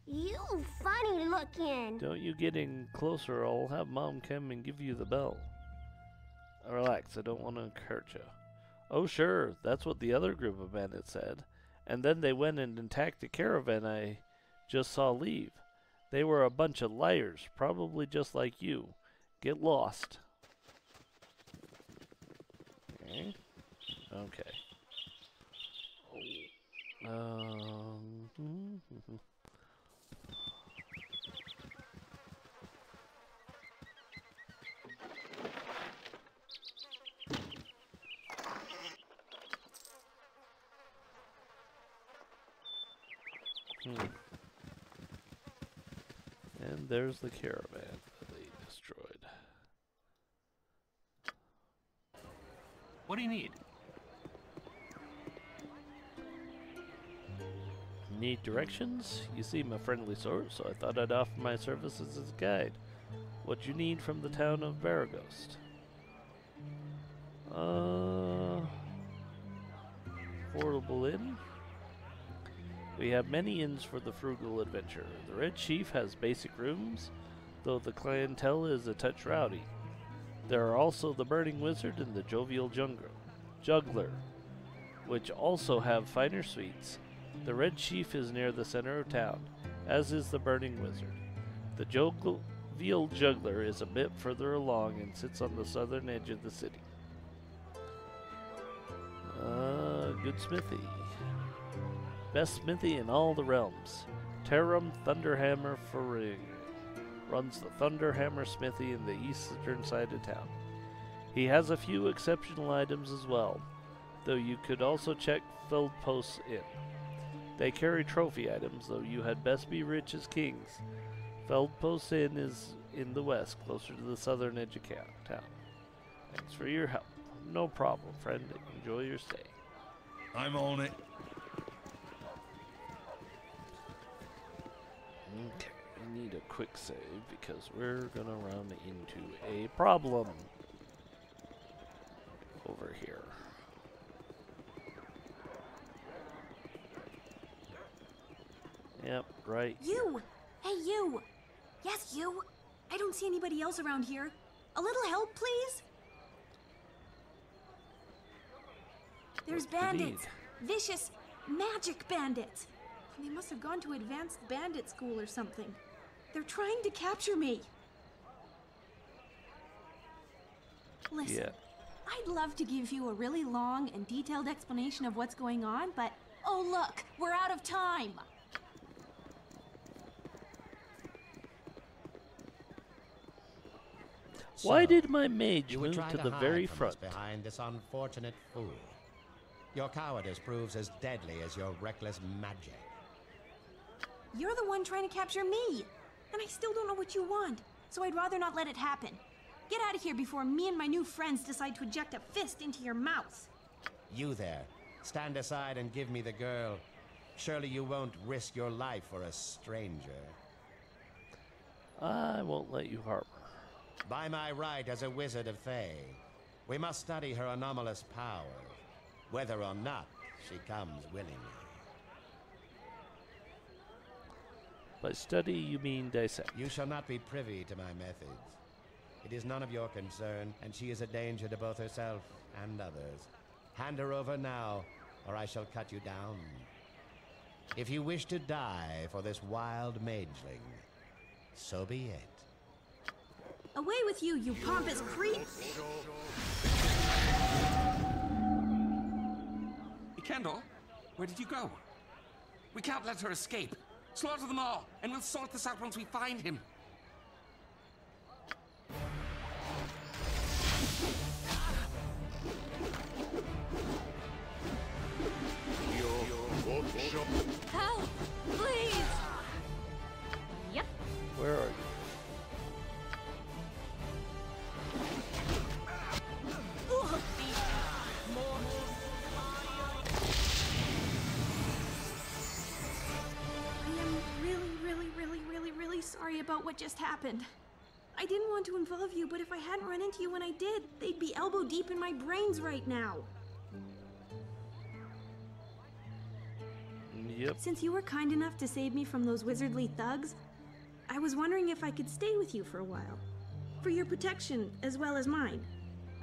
You funny looking. Don't you get in closer or I'll have Mom come and give you the bell. Relax, I don't want to hurt you. Oh sure, that's what the other group of bandits said. And then they went and attacked the caravan I just saw leave. They were a bunch of liars, probably just like you. Get lost. Okay. Okay. And there's the caravan that they destroyed. What do you need? Need directions? You seem a friendly sort, so I thought I'd offer my services as a guide. What you need from the town of Baragost? Affordable inn? We have many inns for the frugal adventurer. The Red Chief has basic rooms, though the clientele is a touch rowdy. There are also the Burning Wizard and the Jovial Juggler, which also have finer suites. The Red Chief is near the center of town, as is the Burning Wizard. The Jovial Juggler is a bit further along and sits on the southern edge of the city. Good smithy. Best smithy in all the realms. Terram Thunderhammer Faring runs the Thunderhammer Smithy in the eastern side of town. He has a few exceptional items as well, though you could also check Feldpost's Inn. They carry trophy items, though you had best be rich as kings. Feldpost's Inn is in the west, closer to the southern edge of town. Thanks for your help. No problem, friend. Enjoy your stay. I'm on it. Okay, we need a quick save because we're gonna run into a problem over here. Yep, right. You! Hey, you! Yes, you! I don't see anybody else around here. A little help, please? There's bandits. Vicious, magic bandits. They must have gone to advanced bandit school or something. They're trying to capture me. Listen, I'd love to give you a really long and detailed explanation of what's going on, but oh look, we're out of time. Why did my mage move to the very front? Behind this unfortunate fool. Your cowardice proves as deadly as your reckless magic. You're the one trying to capture me, and I still don't know what you want, so I'd rather not let it happen. Get out of here before me and my new friends decide to eject a fist into your mouth. You there, stand aside and give me the girl. Surely you won't risk your life for a stranger. I won't let you harm her. By my right as a wizard of Thay, we must study her anomalous powers, whether or not she comes willingly. By study, you mean dissect. You shall not be privy to my methods. It is none of your concern, and she is a danger to both herself and others. Hand her over now, or I shall cut you down. If you wish to die for this wild mageling, so be it. Away with you, you pompous creep! Kendall, where did you go? We can't let her escape. Slaughter them all, and we'll sort this out once we find him. Help! Please! Yep. Where are you? Sorry about what just happened. I didn't want to involve you, but if I hadn't run into you when I did, they'd be elbow deep in my brains right now. Yep. Since you were kind enough to save me from those wizardly thugs, I was wondering if I could stay with you for a while. For your protection, as well as mine.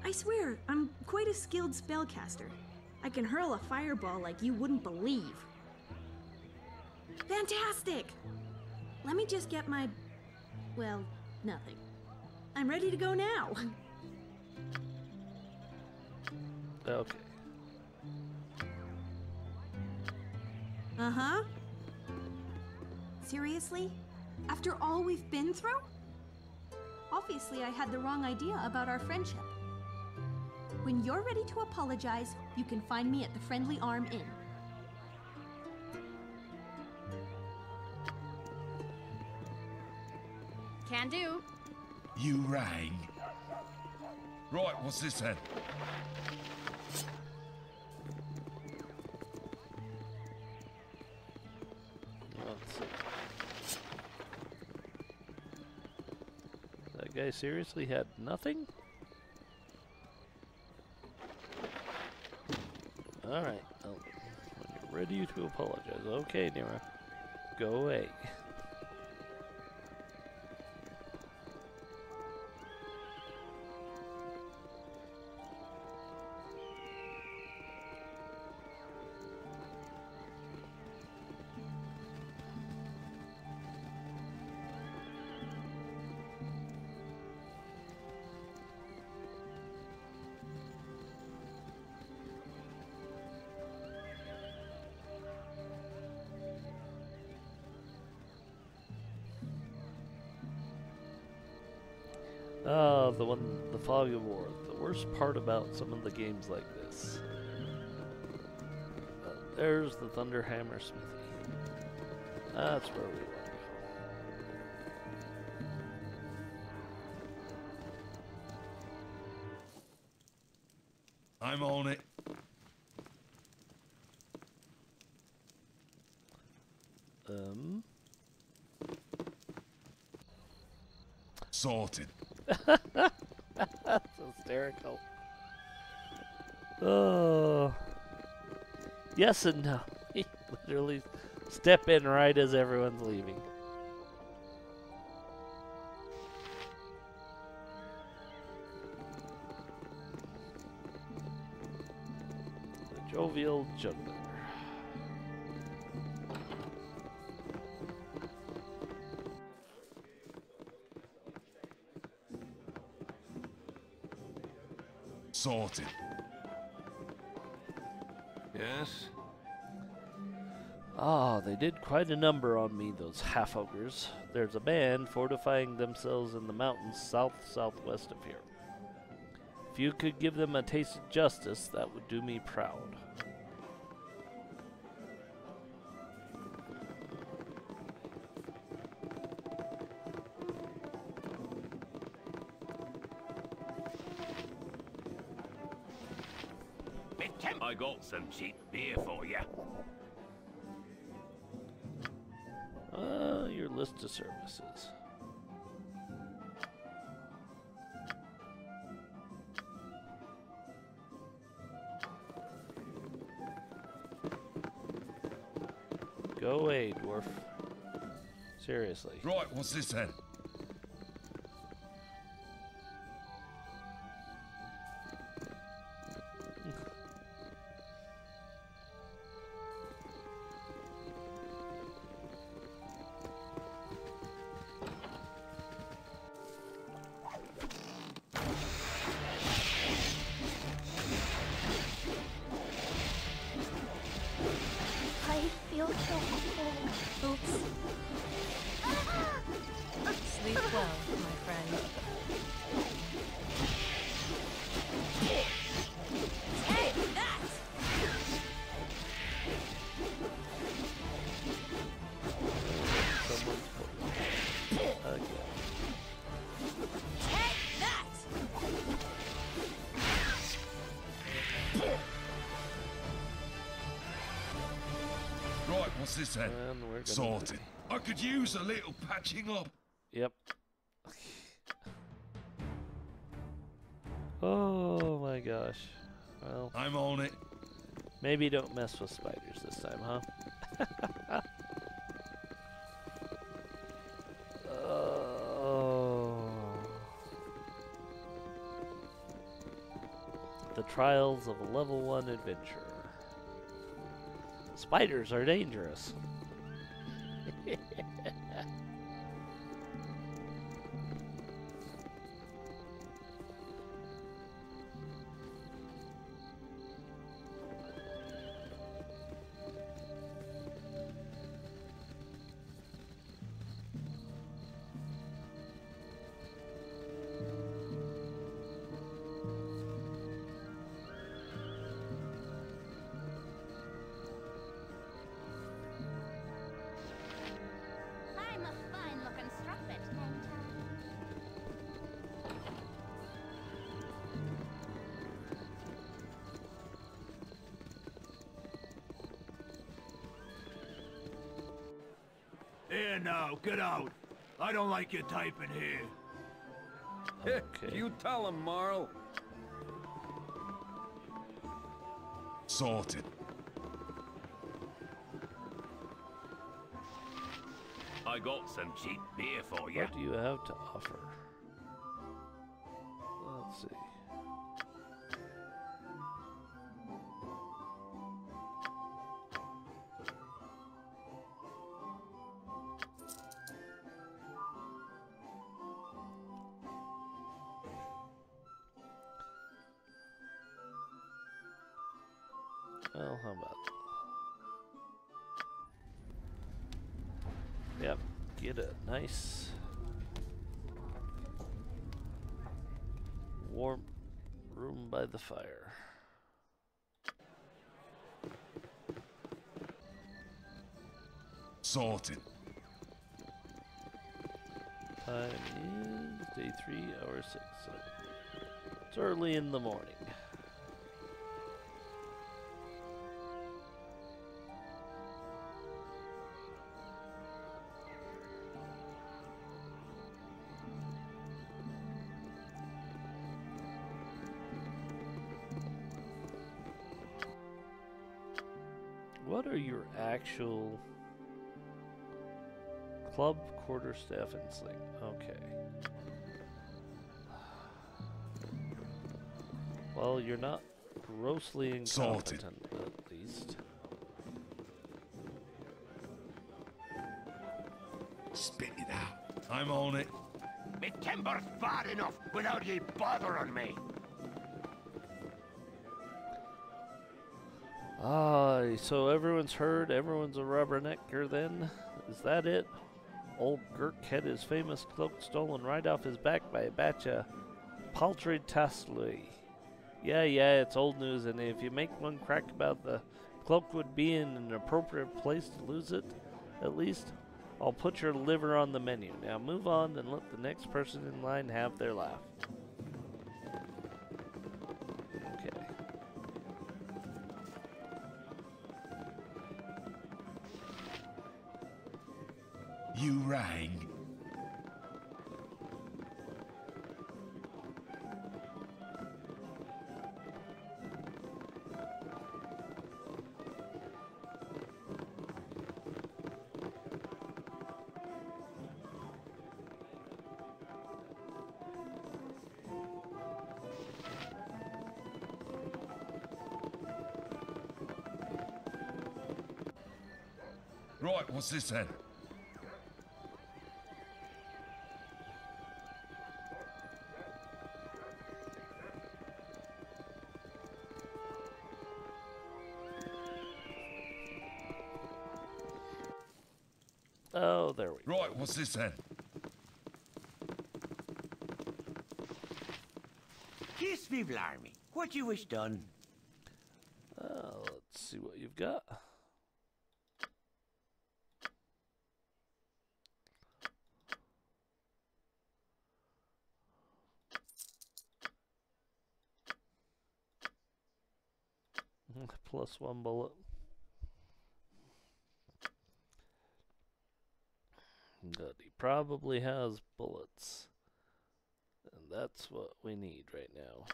I swear, I'm quite a skilled spellcaster. I can hurl a fireball like you wouldn't believe. Fantastic! Let me just get my... well, nothing. I'm ready to go now. Okay. Uh-huh. Seriously? After all we've been through? Obviously, I had the wrong idea about our friendship. When you're ready to apologize, you can find me at the Friendly Arm Inn. Can do. You rang. Right, what's this then? Let's see. That guy seriously had nothing? Alright, well, when you're ready to apologize. Okay, Nira. Go away. The Fog of War. The worst part about some of the games like this. There's the Thunderhammer Smithy. That's where we want to go. I'm on it. Sorted. That's hysterical. Oh. Yes and no. He literally step in right as everyone's leaving. The jovial juggler. Sorted. Yes? Ah, they did quite a number on me, those half-ogres. There's a band fortifying themselves in the mountains south-southwest of here. If you could give them a taste of justice, that would do me proud. I got some cheap beer for you. Your list of services. Go away, dwarf. Seriously. Right, what's this then? I feel so cold. Oops. Sleep well, my friend. Take that! Take that! Right, what's this then? And we're gonna Sorted. I could use a little patching up. Yep. Oh my gosh. Well, I'm on it. Maybe don't mess with spiders this time, huh? Oh. The trials of a level 1 adventurer. Spiders are dangerous. I'm a here now. Get out. I don't like your type in here. Okay. You tell him, Marl. Sorted. I got some cheap beer for you. What do you have to offer? Let's see. Well, how about that? Yep, get a nice warm room by the fire. Sorted. Time is day 3, hour 6. So it's early in the morning. What are your actual club, quarterstaff, and sling? Okay. Well, you're not grossly incompetent, at least. Spit it out. I'm on it. Me timber's bad enough without ye bothering me. So everyone's heard, everyone's a rubbernecker then? Is that it? Old Gurk had his famous cloak stolen right off his back by a batch of paltry tastley. Yeah, it's old news, and if you make one crack about the cloak would be in an appropriate place to lose it, at least, I'll put your liver on the menu. Now move on and let the next person in line have their laugh. You rang. Right, what's this then? Oh, there we go. Right, what's this then? Kiss me, blarmy. What you wish done? Let's see what you've got. +1 bullet. But he probably has bullets. And that's what we need right now.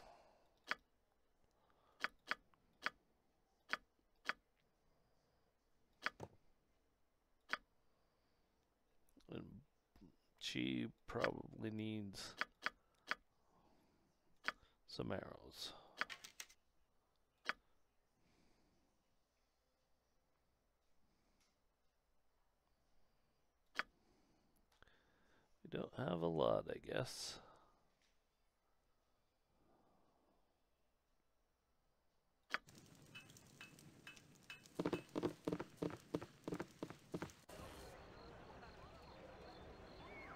And she probably needs some arrows. We don't have a lot, I guess.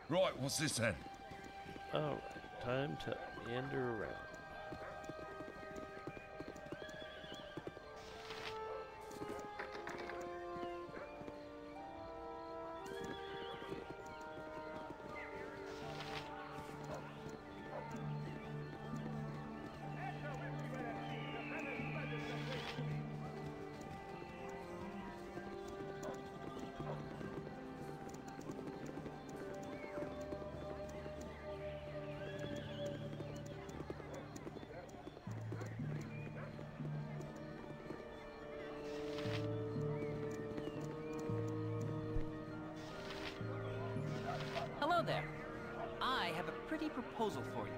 Right, what's this then? Alright, time to meander around. there. I have a pretty proposal for you.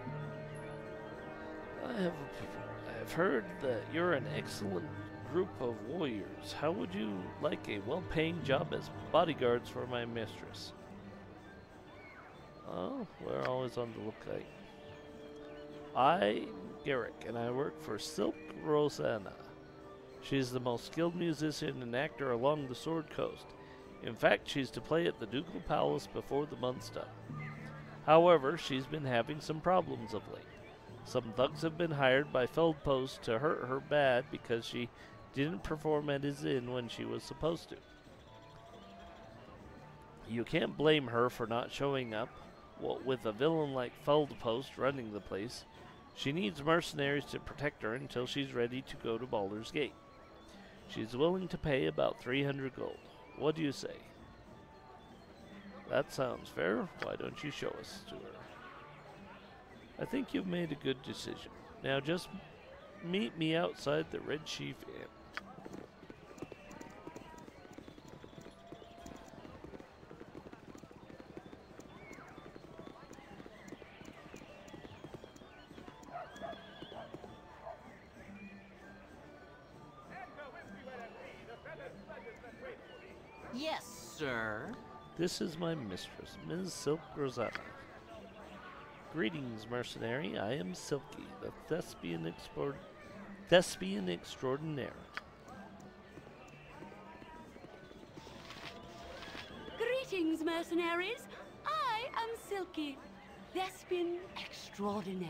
I've heard that you're an excellent group of warriors. How would you like a well-paying job as bodyguards for my mistress? Oh, we're always on the lookout. I'm Garrick, and I work for Silk Rosanna. She's the most skilled musician and actor along the Sword Coast. In fact, she's to play at the Ducal Palace before the month's done. However, she's been having some problems of late. Some thugs have been hired by Feldpost to hurt her bad because she didn't perform at his inn when she was supposed to. You can't blame her for not showing up. With a villain like Feldpost running the place, she needs mercenaries to protect her until she's ready to go to Baldur's Gate. She's willing to pay about 300 gold. What do you say? That sounds fair. Why don't you show us to her? I think you've made a good decision. Now just meet me outside the Red Chief Inn. Yes, sir. This is my mistress, Ms. Silk Rosanna. Greetings, mercenary. I am Silky, the thespian extraordinaire. Greetings, mercenaries. I am Silky, thespian extraordinaire.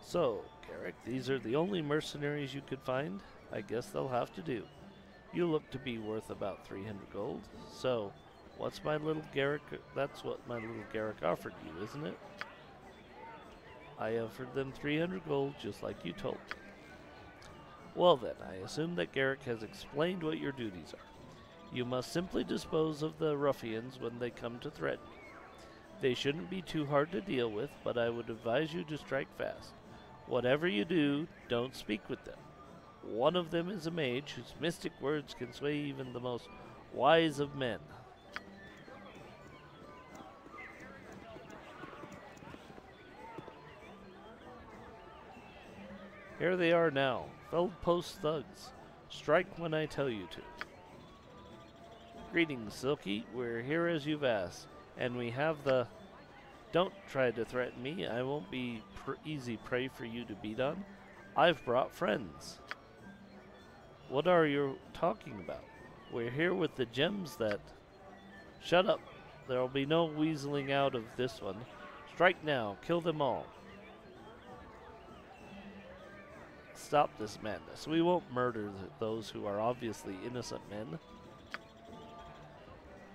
So, Garrick, these are the only mercenaries you could find? I guess they'll have to do. You look to be worth about 300 gold. So, what's my little Garrick? That's what my little Garrick offered you, isn't it? I offered them 300 gold, just like you told me. Well then, I assume that Garrick has explained what your duties are. You must simply dispose of the ruffians when they come to threaten me. They shouldn't be too hard to deal with, but I would advise you to strike fast. Whatever you do, don't speak with them. One of them is a mage whose mystic words can sway even the most wise of men. Here they are now, Feldpost thugs. Strike when I tell you to. Greetings, Silky. We're here as you've asked, and we have the... Don't try to threaten me. I won't be easy prey for you to beat on. I've brought friends. What are you talking about? We're here with the gems that... Shut up. There'll be no weaseling out of this one. Strike now. Kill them all. Stop this madness. We won't murder those who are obviously innocent men.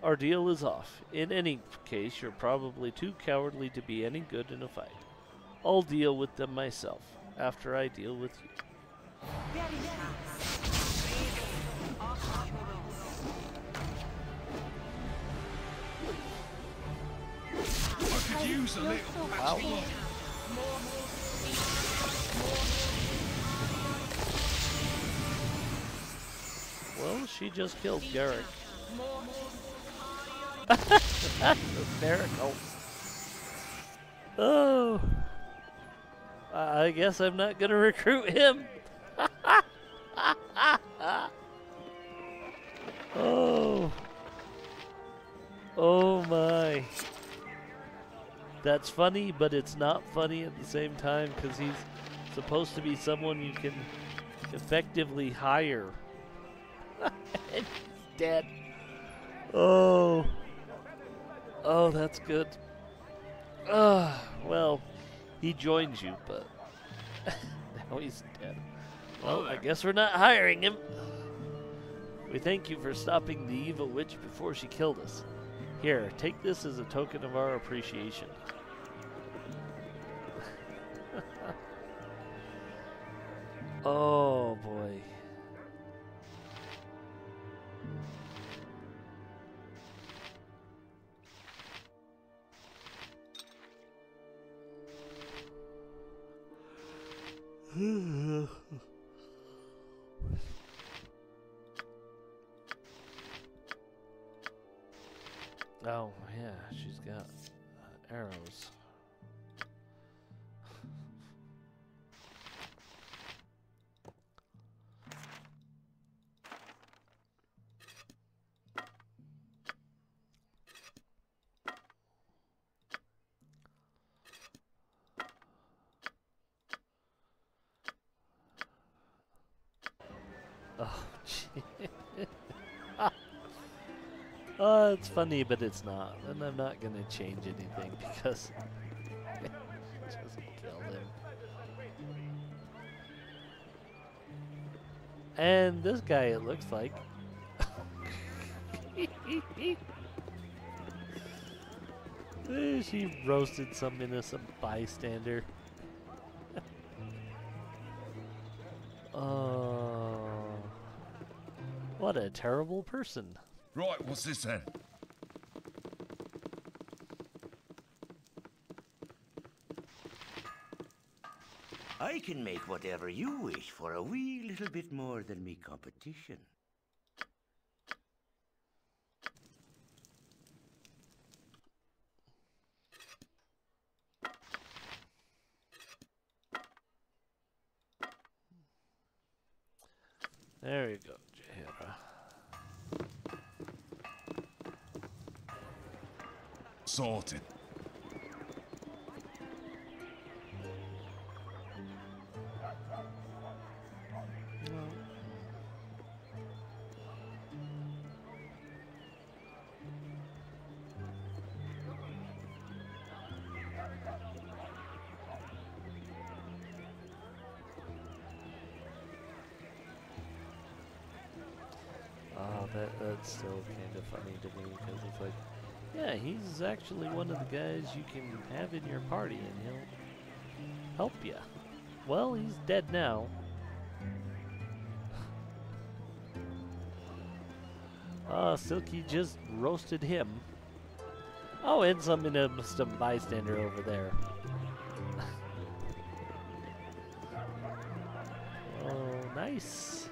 Our deal is off. In any case, you're probably too cowardly to be any good in a fight. I'll deal with them myself, after I deal with you. I could use a little patch of luck. Well, she just killed Garrick. Hysterical. Oh. I guess I'm not gonna recruit him. Oh. Oh my. That's funny, but it's not funny at the same time because he's supposed to be someone you can effectively hire. And he's dead. Oh. Oh, that's good. Well, he joins you, but now he's dead. Well, I guess we're not hiring him. We thank you for stopping the evil witch before she killed us. Here, take this as a token of our appreciation. Oh, boy. Oh, yeah, she's got arrows. Oh, gee. It's funny, but it's not. And I'm not going to change anything because it doesn't kill him. And this guy, it looks like. She roasted some innocent bystander. Oh, what a terrible person. Right, what's this then? I can make whatever you wish for a wee little bit more than me competition. There you go, Jahira. Sorted. Oh, that's still kind of funny to me because it's like, yeah, he's actually one of the guys you can have in your party and he'll help you. Well, he's dead now. Silky just roasted him. Oh, and some bystander over there. Oh, nice.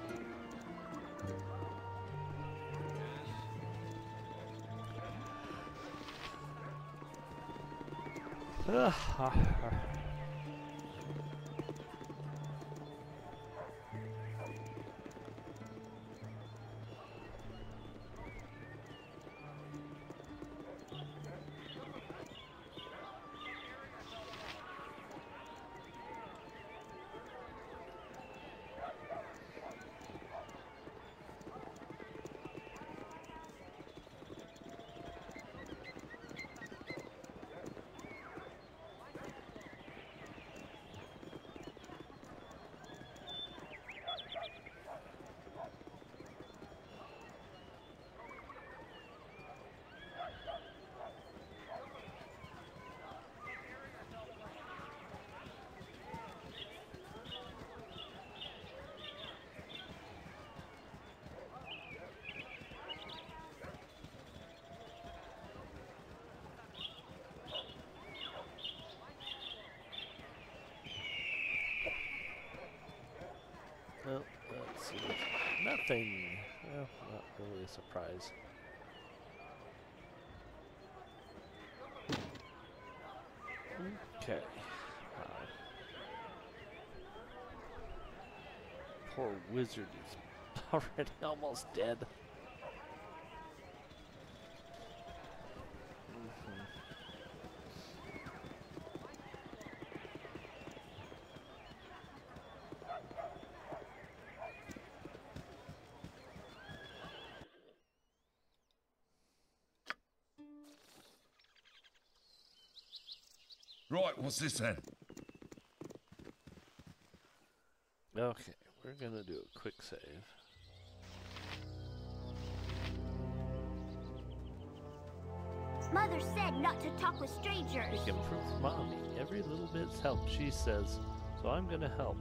Well, let's see. Nothing. Well, not really a surprise. Okay. Wow. Poor wizard is already almost dead. Right, what's this then? Okay, we're gonna do a quick save. Mother said not to talk with strangers. Taking from Mommy. Every little bit's help, she says, so I'm gonna help.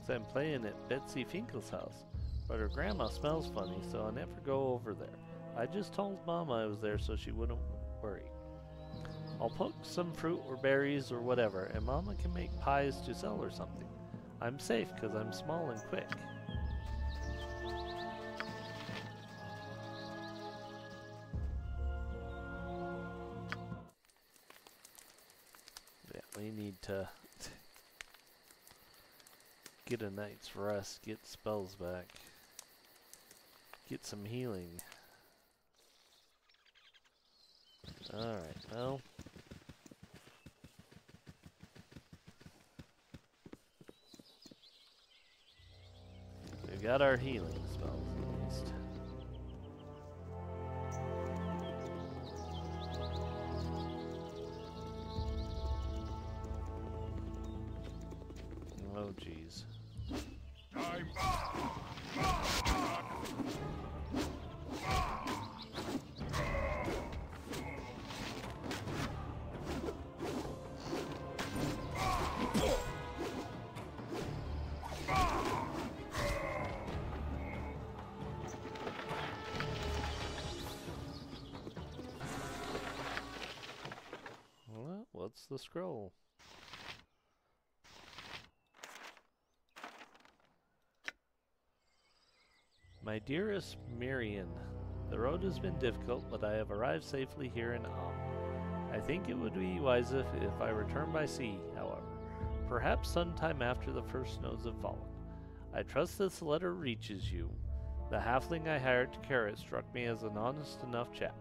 I'm playing at Betsy Finkel's house, but her grandma smells funny, so I never go over there. I just told Mama I was there so she wouldn't worry. I'll poke some fruit or berries or whatever, and Mama can make pies to sell or something. I'm safe because I'm small and quick. unfortunately need to get a night's rest, get spells back, get some healing. Alright, well. We got our healing spells at least. Oh jeez. Well, what's the scroll? My dearest Miriam, the road has been difficult, but I have arrived safely here in I think it would be wiser if I return by sea, however, perhaps sometime after the first snows have fallen. I trust this letter reaches you. The halfling I hired to carry it struck me as an honest enough chap.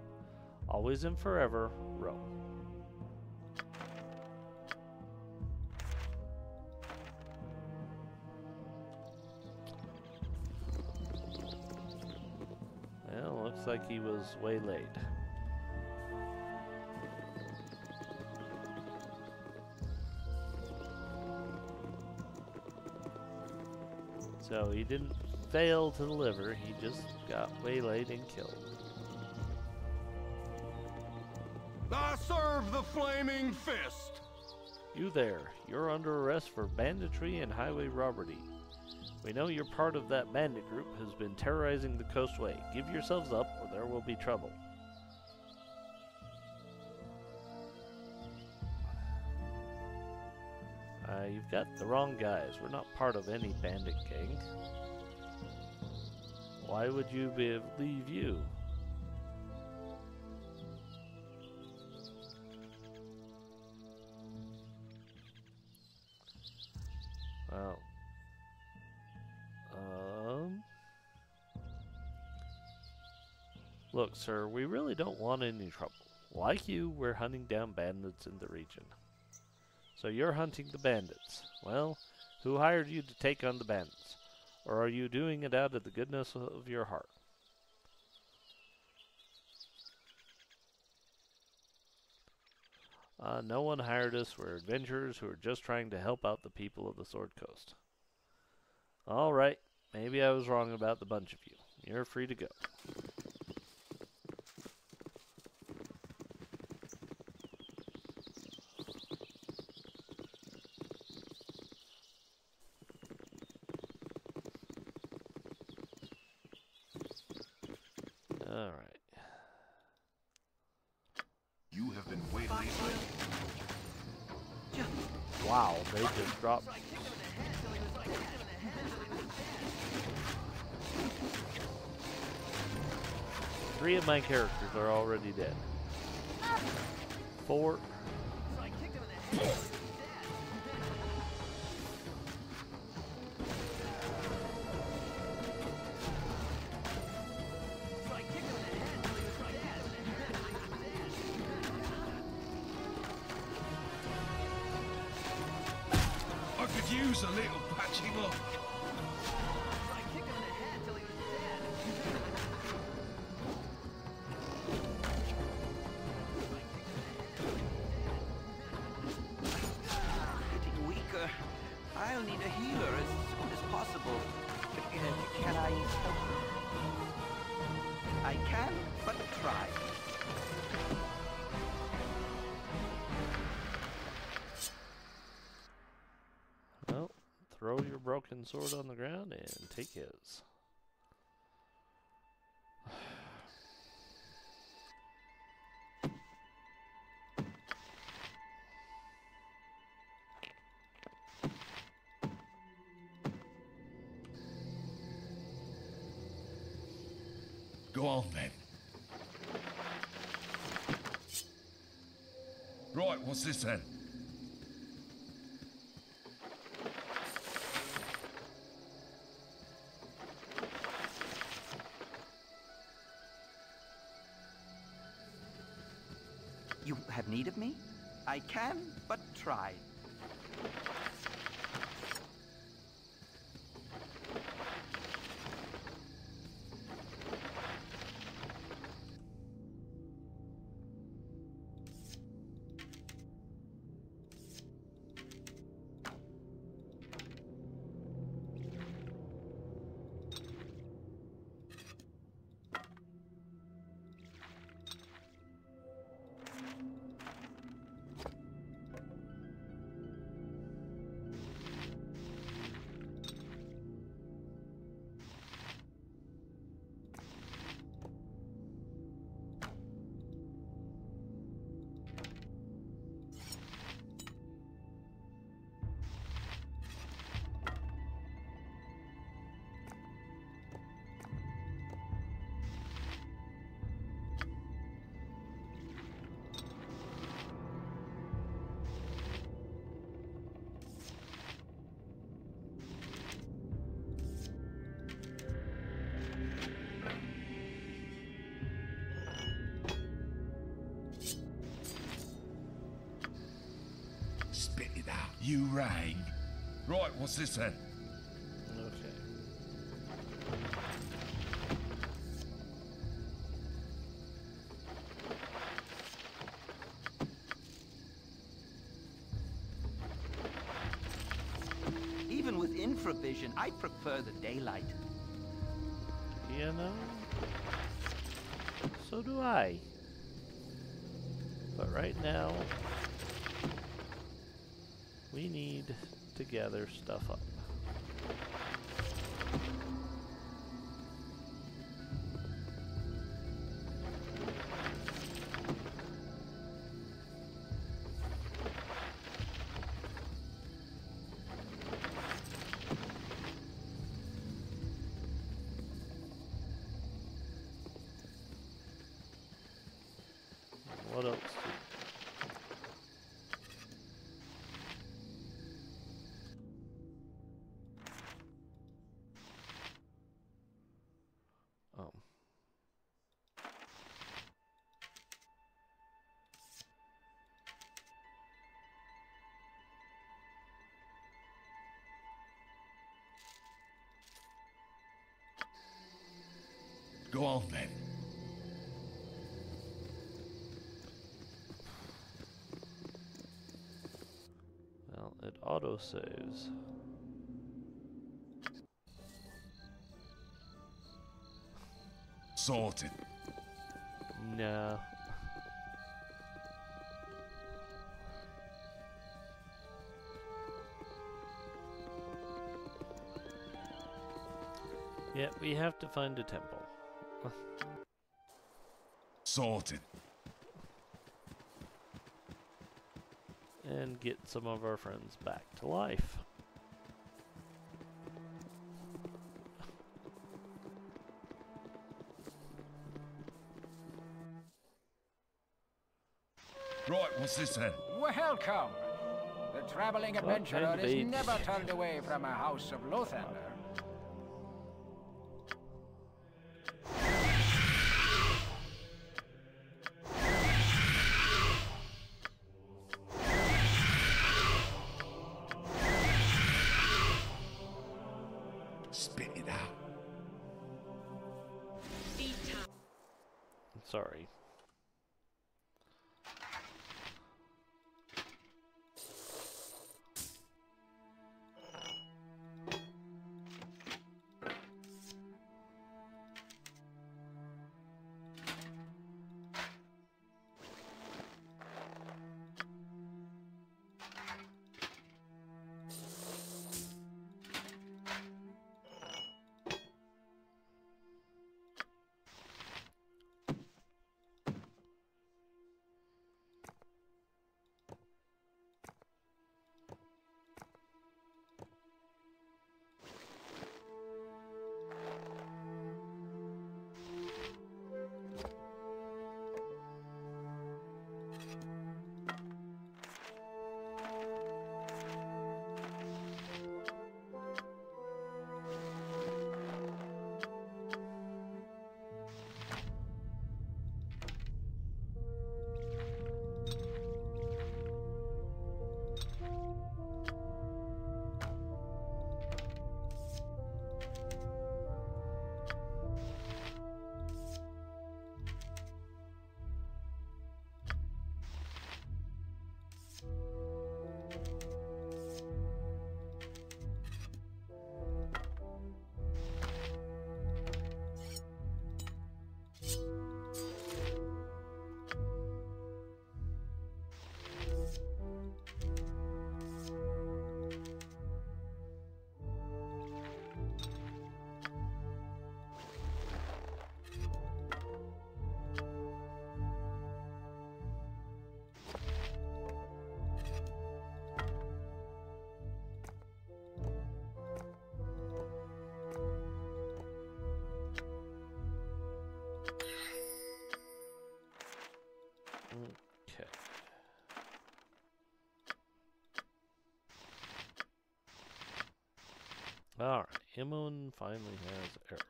Always and forever, Ro. Well, looks like he was waylaid. So he didn't fail to deliver, he just got waylaid and killed. I serve the flaming fist! You there, you're under arrest for banditry and highway robbery. We know you're part of that bandit group who's been terrorizing the coastway. Give yourselves up or there will be trouble. You've got the wrong guys. We're not part of any bandit gang. Why would you believe you? Well, look, sir, we really don't want any trouble. Like you, we're hunting down bandits in the region. So you're hunting the bandits. Well, who hired you to take on the bandits? Or are you doing it out of the goodness of your heart? No one hired us. We're adventurers who are just trying to help out the people of the Sword Coast. Alright, maybe I was wrong about the bunch of you. You're free to go. Alright. You have been waylaid. Wow, they just dropped. Three of my characters are already dead. 4. I could use a little patching up. Getting weaker. I'll need a healer as soon as possible. Can I help you? I can, but try. Well, throw your broken sword on the ground and take his. Go on then. Right, what's this then? You have need of me? I can but try. Spit it out. You rang. Right, what's this then? Okay. Even with infravision, I prefer the daylight. You know? So do I. But right now, we need to gather stuff up. What else? Oh. Go on then. Well, it auto-saves. Sorted. Nah. Yeah, we have to find a temple. Sorted. And get some of our friends back to life. Right, what's this then? Welcome. The traveling adventurer kind of is age? never turned away from a house of Lothander. Spit it out. Sorry. Imoen finally has arrows.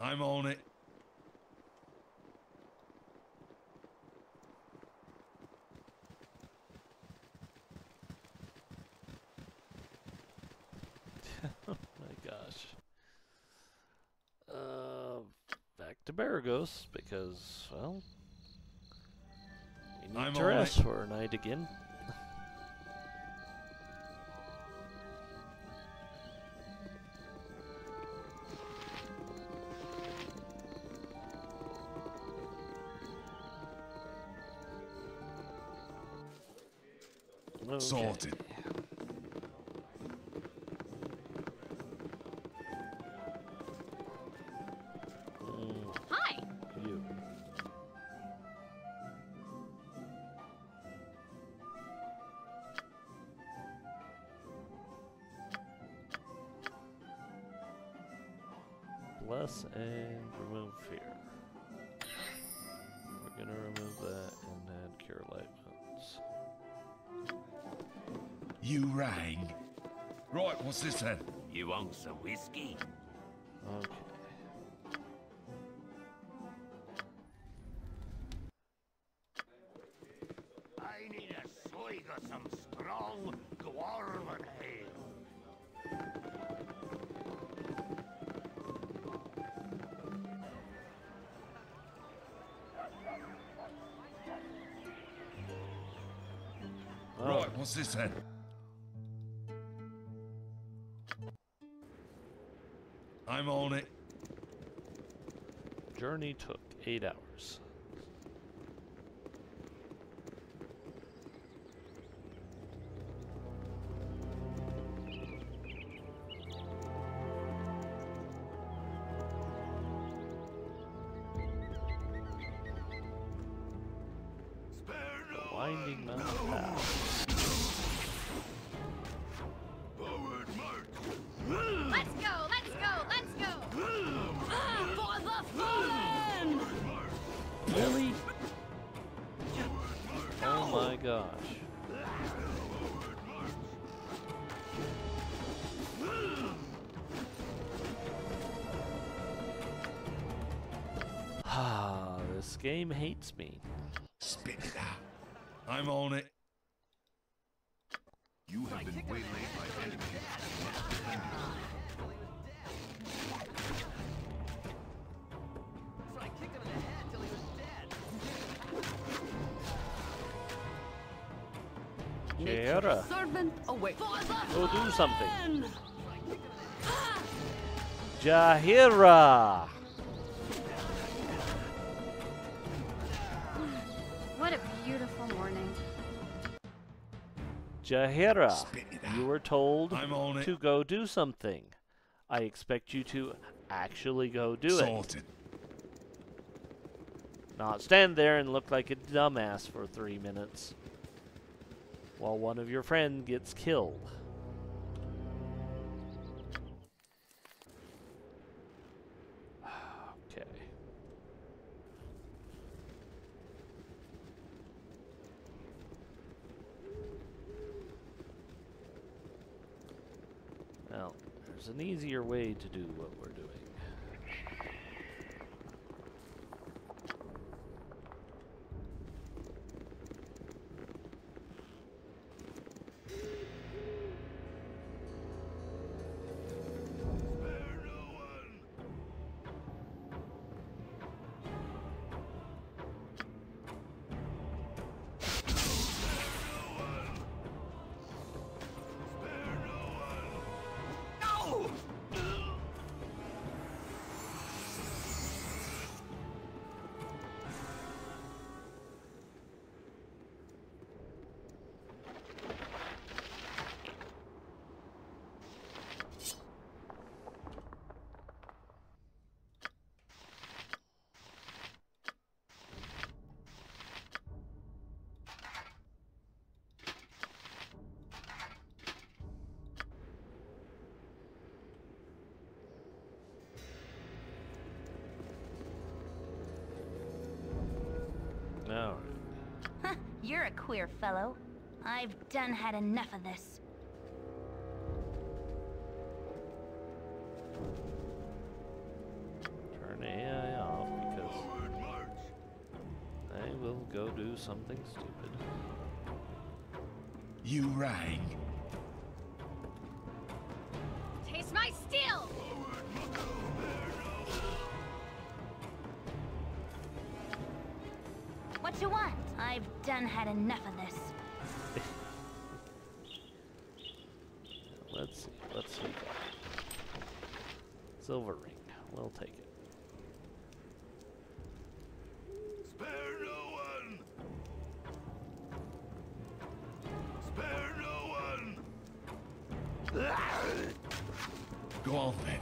I'm on it. Oh my gosh. Back to Baragos because, well, you need to rest for a night again. Okay. Sorted. Hi. You. Bless and remove fear. We're gonna remove that and add cure light wounds. You rang. Right, what's this then? You want some whiskey? Okay. I need a swig of some strong dwarven ale. Right, what's this then? I'm on it. Journey took 8 hours. Winding mountain path. Let's go, let's go, let's go! For the fallen! Really? Oh my gosh. Ah, this game hates me. Spit it out. I'm on it. You have been waylaid by enemies. So I kicked him in the head till he was dead. Kiara, Servant away. go do something. Jahira! What a beautiful morning. Jahira, you were told I'm on it. to go do something. I expect you to actually go do Sorted. it. Not stand there and look like a dumbass for 3 minutes while one of your friends gets killed. Okay. Well, there's an easier way to do what we're doing. You're a queer fellow. I've done had enough of this. Turn AI off because I will go do something stupid. You rang. Taste my steel! What you want? I've done had enough of this. Let's see. Silver ring. We'll take it. Spare no one! Spare no one! Go on then.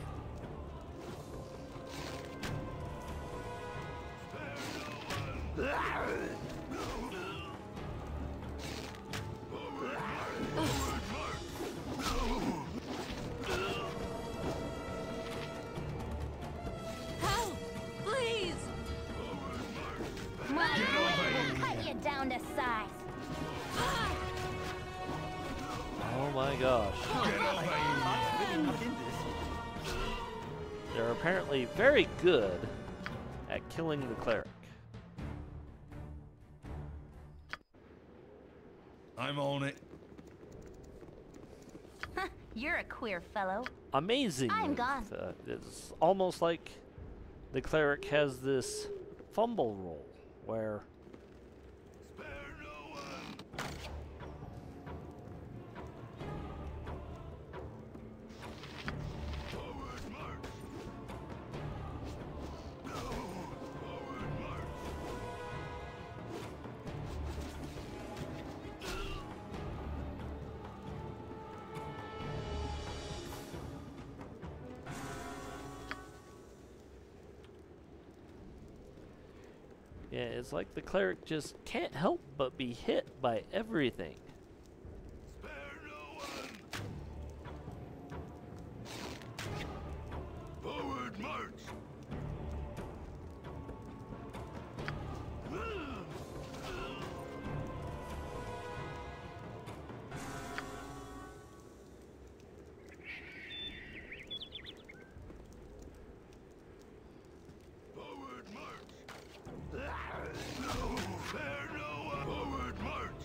Help! Please! My blade will cut you down to size. Oh my gosh. They're apparently very good at killing the cleric. I'm on it. You're a queer fellow. Amazing. I'm gone. It's almost like the cleric has this fumble roll where yeah, it's like the cleric just can't help but be hit by everything. Forward march! Forward march! No! Spare no one! Forward march!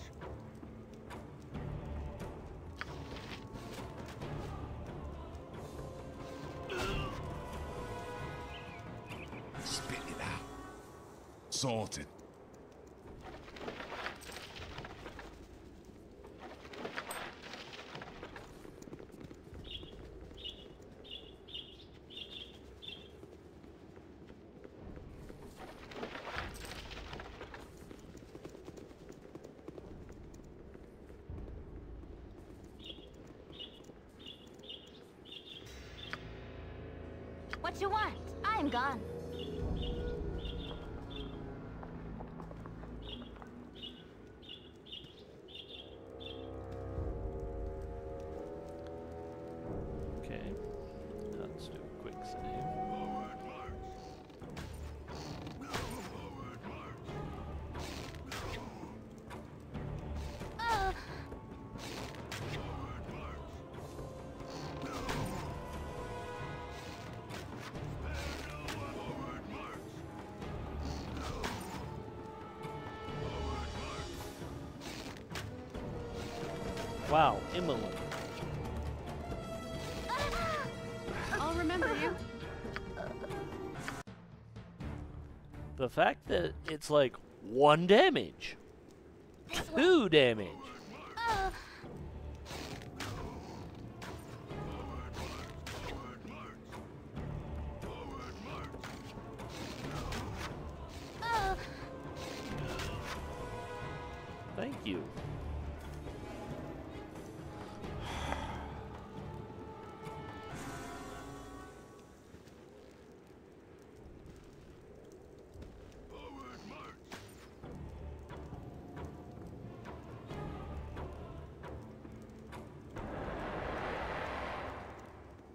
Spit it out. Sorted. What you want? I am gone. Okay. Let's do a quick save. Forward march! No! Forward march! Forward march! No! Spare no one! Forward march! No! Forward march! Wow, Emily. I'll remember you. The fact that it's like 1 damage, 2 damage. Thank you.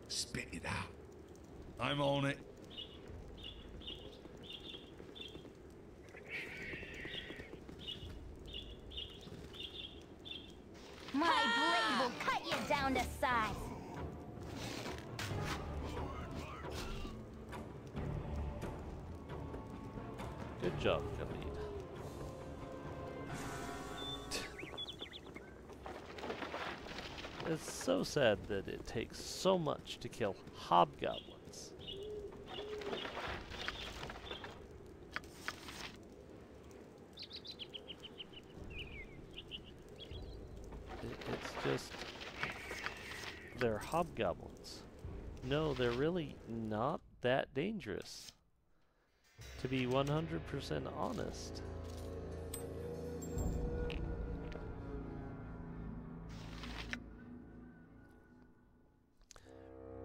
Spit it out. I'm on it. down to size. Good job, Khalid. It's so sad that it takes so much to kill hobgoblins. It's just... they're hobgoblins. No, they're really not that dangerous. To be 100% honest.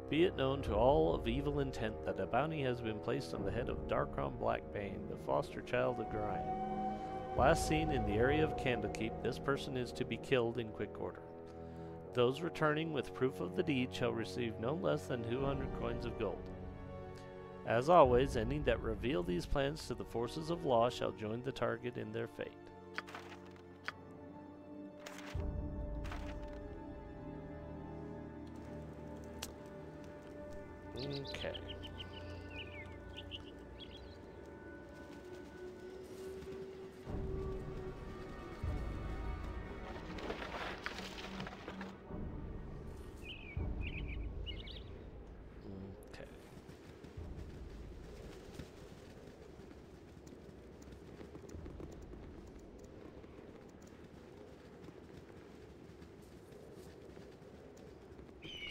Be it known to all of evil intent that a bounty has been placed on the head of Darkron Blackbane, the foster child of Gorion. Last seen in the area of Candlekeep, this person is to be killed in quick order. Those returning with proof of the deed shall receive no less than 200 coins of gold. As always, any that reveal these plans to the forces of law shall join the target in their fate. Okay.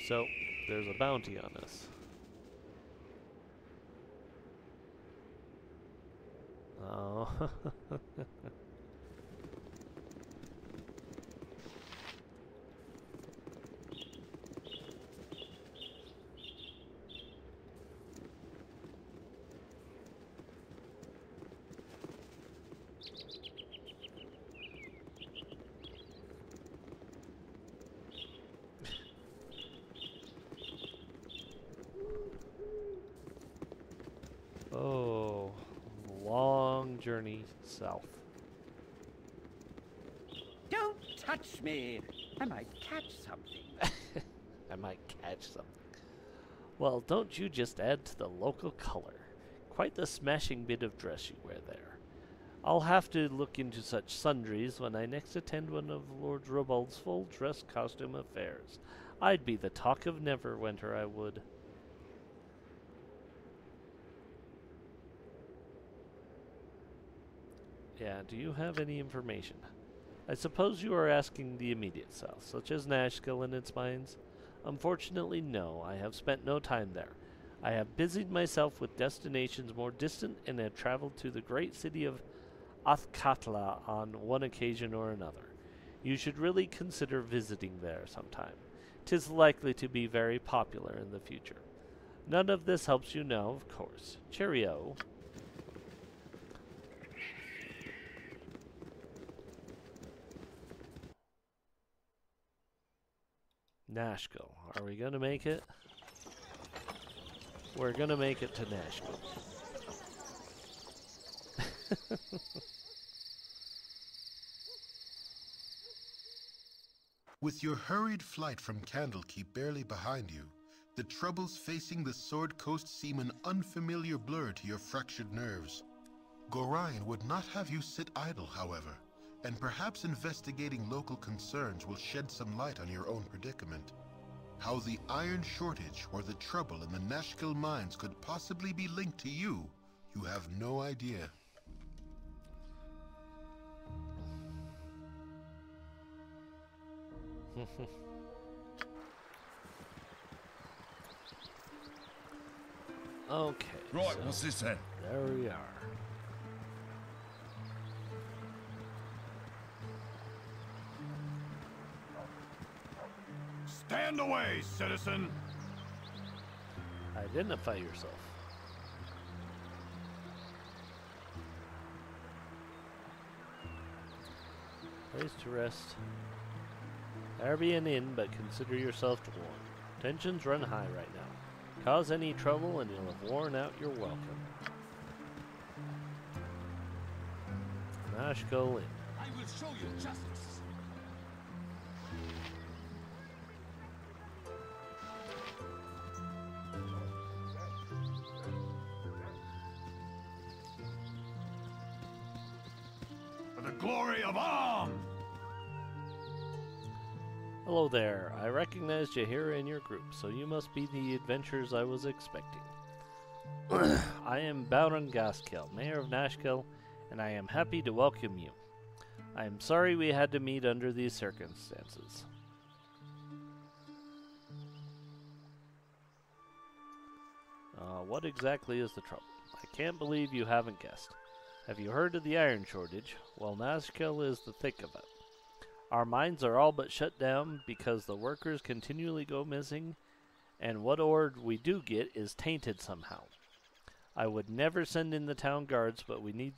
So, there's a bounty on us. Oh. Oh, long journey south. Don't touch me! I might catch something. I might catch something. Well, don't you just add to the local color. Quite the smashing bit of dress you wear there. I'll have to look into such sundries when I next attend one of Lord Rubald's full dress costume affairs. I'd be the talk of Neverwinter, I would. Yeah, do you have any information? I suppose you are asking the immediate south, such as Nashville and its mines? Unfortunately, no. I have spent no time there. I have busied myself with destinations more distant and have traveled to the great city of Athkatla on one occasion or another. You should really consider visiting there sometime. 'Tis likely to be very popular in the future. None of this helps you now, of course. Cheerio. Nashville. Are we gonna make it? We're gonna make it to Nashville. With your hurried flight from Candlekeep barely behind you, the troubles facing the Sword Coast seem an unfamiliar blur to your fractured nerves. Gorion would not have you sit idle, however, and perhaps investigating local concerns will shed some light on your own predicament. How the iron shortage or the trouble in the Nashville mines could possibly be linked to you, you have no idea. Okay. Right, so what's this then? There we are. Stand away, citizen! Identify yourself. Place to rest. There be an inn, but consider yourself warned. Tensions run high right now. Cause any trouble and you'll have worn out your welcome. I Nashville Inn. will show you justice. glory of arms! Hello there. I recognized you here in your group, so you must be the adventurers I was expecting. I am Baldur Gaskill, Mayor of Nashkel, and I am happy to welcome you. I am sorry we had to meet under these circumstances. What exactly is the trouble? I can't believe you haven't guessed. Have you heard of the iron shortage? Well, Nashkel is the thick of it. Our mines are all but shut down because the workers continually go missing, and what ore we do get is tainted somehow. I would never send in the town guards, but we need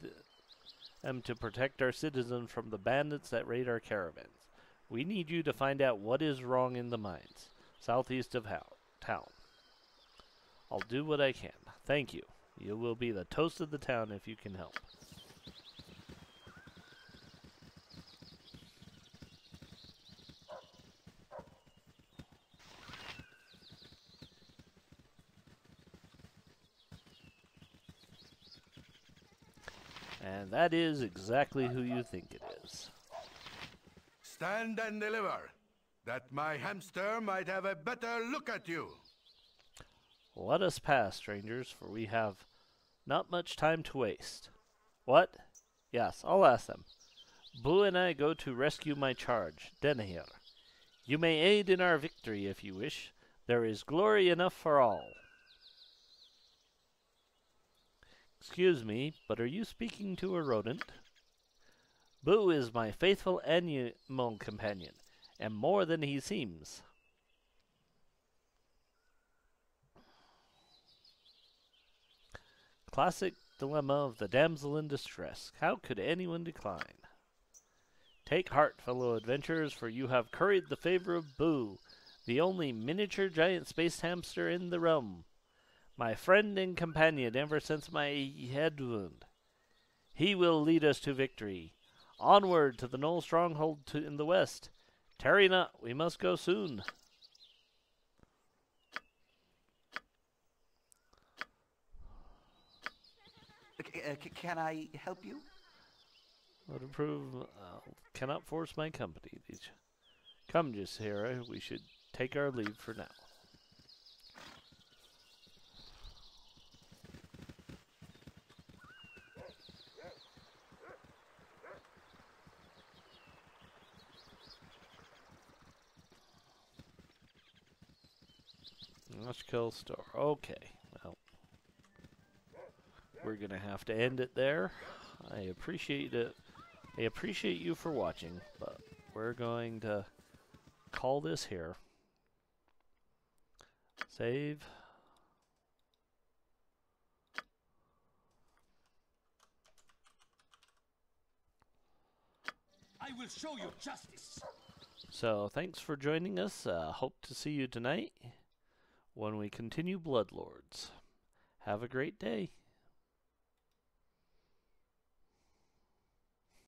them to protect our citizens from the bandits that raid our caravans. We need you to find out what is wrong in the mines, southeast of town. I'll do what I can. Thank you. You will be the toast of the town if you can help. And that is exactly who you think it is. Stand and deliver, that my hamster might have a better look at you. Let us pass, strangers, for we have not much time to waste. What? Yes, I'll ask them. Boo and I go to rescue my charge, Denahir. You may aid in our victory if you wish. There is glory enough for all. Excuse me, but are you speaking to a rodent? Boo is my faithful animal companion, and more than he seems. Classic dilemma of the damsel in distress. How could anyone decline? Take heart, fellow adventurers, for you have curried the favor of Boo, the only miniature giant space hamster in the realm. My friend and companion ever since my head wound. He will lead us to victory. Onward to the Knoll stronghold in the west. Tarry not, we must go soon. Can I help you? Would approve. Cannot force my company. Come, Jaceera, we should take our leave for now. Nashkel Store. Okay, well, we're gonna have to end it there. I appreciate it. I appreciate you for watching, but we're going to call this here. Save. I will show you justice. So, thanks for joining us. Hope to see you tonight when we continue Bloodlords. Have a great day.